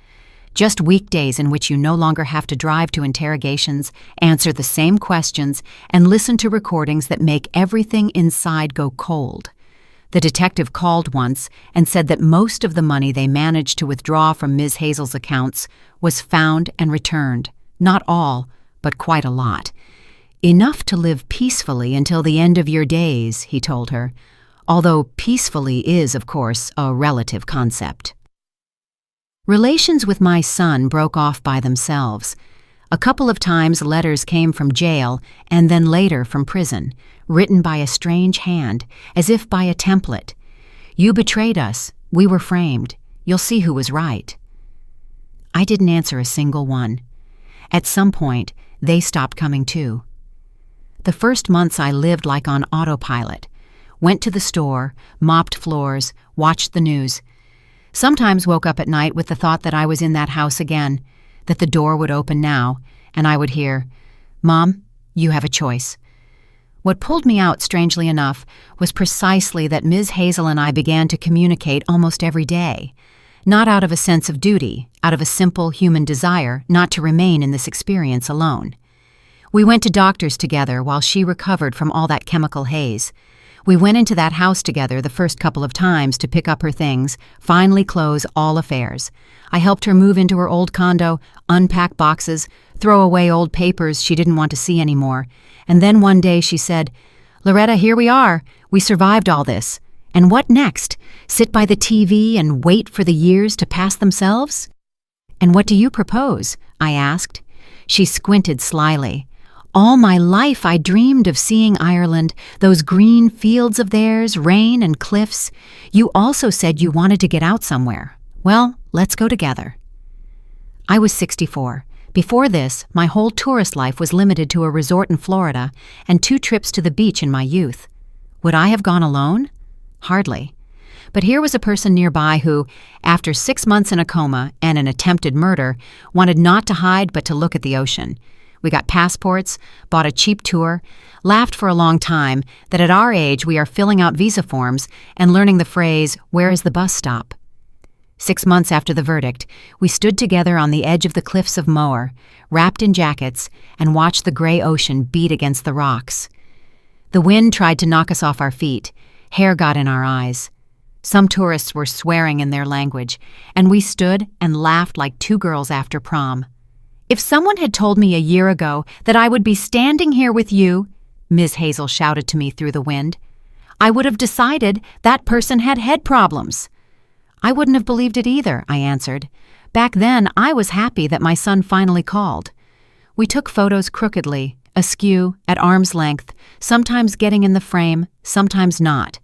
[SPEAKER 1] Just weekdays in which you no longer have to drive to interrogations, answer the same questions, and listen to recordings that make everything inside go cold. The detective called once and said that most of the money they managed to withdraw from Ms. Hazel's accounts was found and returned. Not all, but quite a lot. Enough to live peacefully until the end of your days, he told her. Although peacefully is, of course, a relative concept. Relations with my son broke off by themselves. A couple of times letters came from jail and then later from prison, written by a strange hand, as if by a template. "You betrayed us. We were framed. You'll see who was right." I didn't answer a single one. At some point, they stopped coming too. The first months I lived like on autopilot. Went to the store, mopped floors, watched the news. Sometimes woke up at night with the thought that I was in that house again, that the door would open now, and I would hear, "Mom, you have a choice." What pulled me out, strangely enough, was precisely that Ms. Hazel and I began to communicate almost every day, not out of a sense of duty, out of a simple human desire not to remain in this experience alone. We went to doctors together while she recovered from all that chemical haze. We went into that house together the first couple of times to pick up her things, finally close all affairs. I helped her move into her old condo, unpack boxes, throw away old papers she didn't want to see anymore. And then one day she said, "Loretta, here we are. We survived all this. And what next? Sit by the TV and wait for the years to pass themselves?" "And what do you propose?" I asked. She squinted slyly. "All my life I dreamed of seeing Ireland, those green fields of theirs, rain and cliffs. You also said you wanted to get out somewhere. Well, let's go together." I was 64. Before this, my whole tourist life was limited to a resort in Florida and 2 trips to the beach in my youth. Would I have gone alone? Hardly. But here was a person nearby who, after 6 months in a coma and an attempted murder, wanted not to hide but to look at the ocean. We got passports, bought a cheap tour, laughed for a long time that at our age we are filling out visa forms and learning the phrase, "Where is the bus stop?" 6 months after the verdict, we stood together on the edge of the cliffs of Moher, wrapped in jackets, and watched the gray ocean beat against the rocks. The wind tried to knock us off our feet. Hair got in our eyes. Some tourists were swearing in their language, and we stood and laughed like 2 girls after prom. "If someone had told me a year ago that I would be standing here with you," Ms. Hazel shouted to me through the wind, "I would have decided that person had head problems." "I wouldn't have believed it either," I answered. Back then, I was happy that my son finally called. We took photos crookedly, askew, at arm's length, sometimes getting in the frame, sometimes not.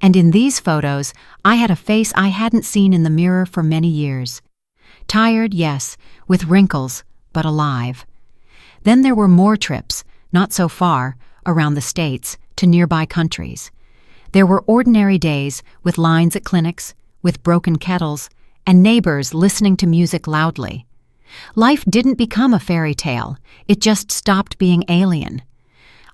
[SPEAKER 1] And in these photos, I had a face I hadn't seen in the mirror for many years. Tired, yes, with wrinkles, but alive. Then there were more trips, not so far, around the States, to nearby countries. There were ordinary days with lines at clinics, with broken kettles, and neighbors listening to music loudly. Life didn't become a fairy tale, it just stopped being alien.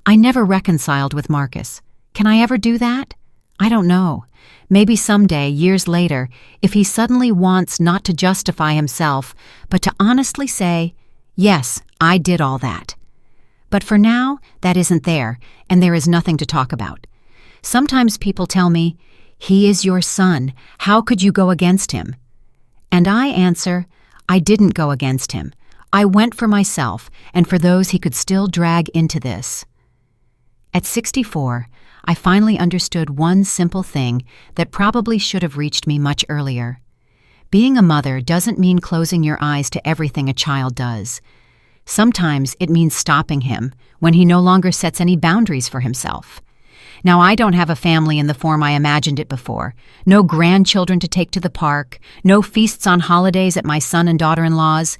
[SPEAKER 1] I never reconciled with Marcus. Can I ever do that? I don't know. Maybe someday, years later, if he suddenly wants not to justify himself, but to honestly say, yes, I did all that. But for now, that isn't there, and there is nothing to talk about. Sometimes people tell me, he is your son, how could you go against him? And I answer, I didn't go against him. I went for myself and for those he could still drag into this. At 64, I finally understood one simple thing that probably should have reached me much earlier. Being a mother doesn't mean closing your eyes to everything a child does. Sometimes it means stopping him when he no longer sets any boundaries for himself. Now, I don't have a family in the form I imagined it before. No grandchildren to take to the park, no feasts on holidays at my son and daughter-in-law's.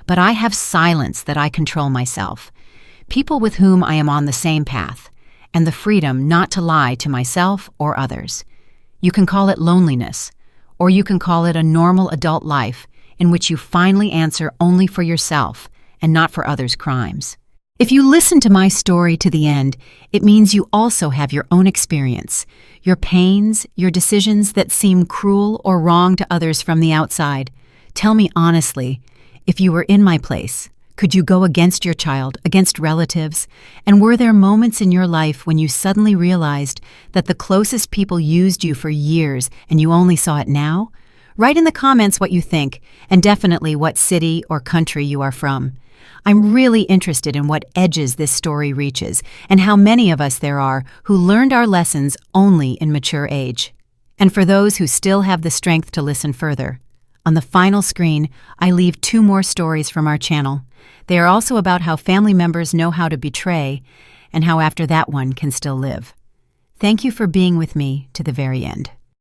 [SPEAKER 1] But I have silence that I control myself. People with whom I am on the same path, and the freedom not to lie to myself or others. You can call it loneliness, or you can call it a normal adult life in which you finally answer only for yourself and not for others' crimes. If you listen to my story to the end, it means you also have your own experience, your pains, your decisions that seem cruel or wrong to others from the outside. Tell me honestly, if you were in my place, could you go against your child, against relatives? And were there moments in your life when you suddenly realized that the closest people used you for years and you only saw it now? Write in the comments what you think, and definitely what city or country you are from. I'm really interested in what edges this story reaches and how many of us there are who learned our lessons only in mature age. And for those who still have the strength to listen further, on the final screen, I leave 2 more stories from our channel. They are also about how family members know how to betray and how after that one can still live. Thank you for being with me to the very end.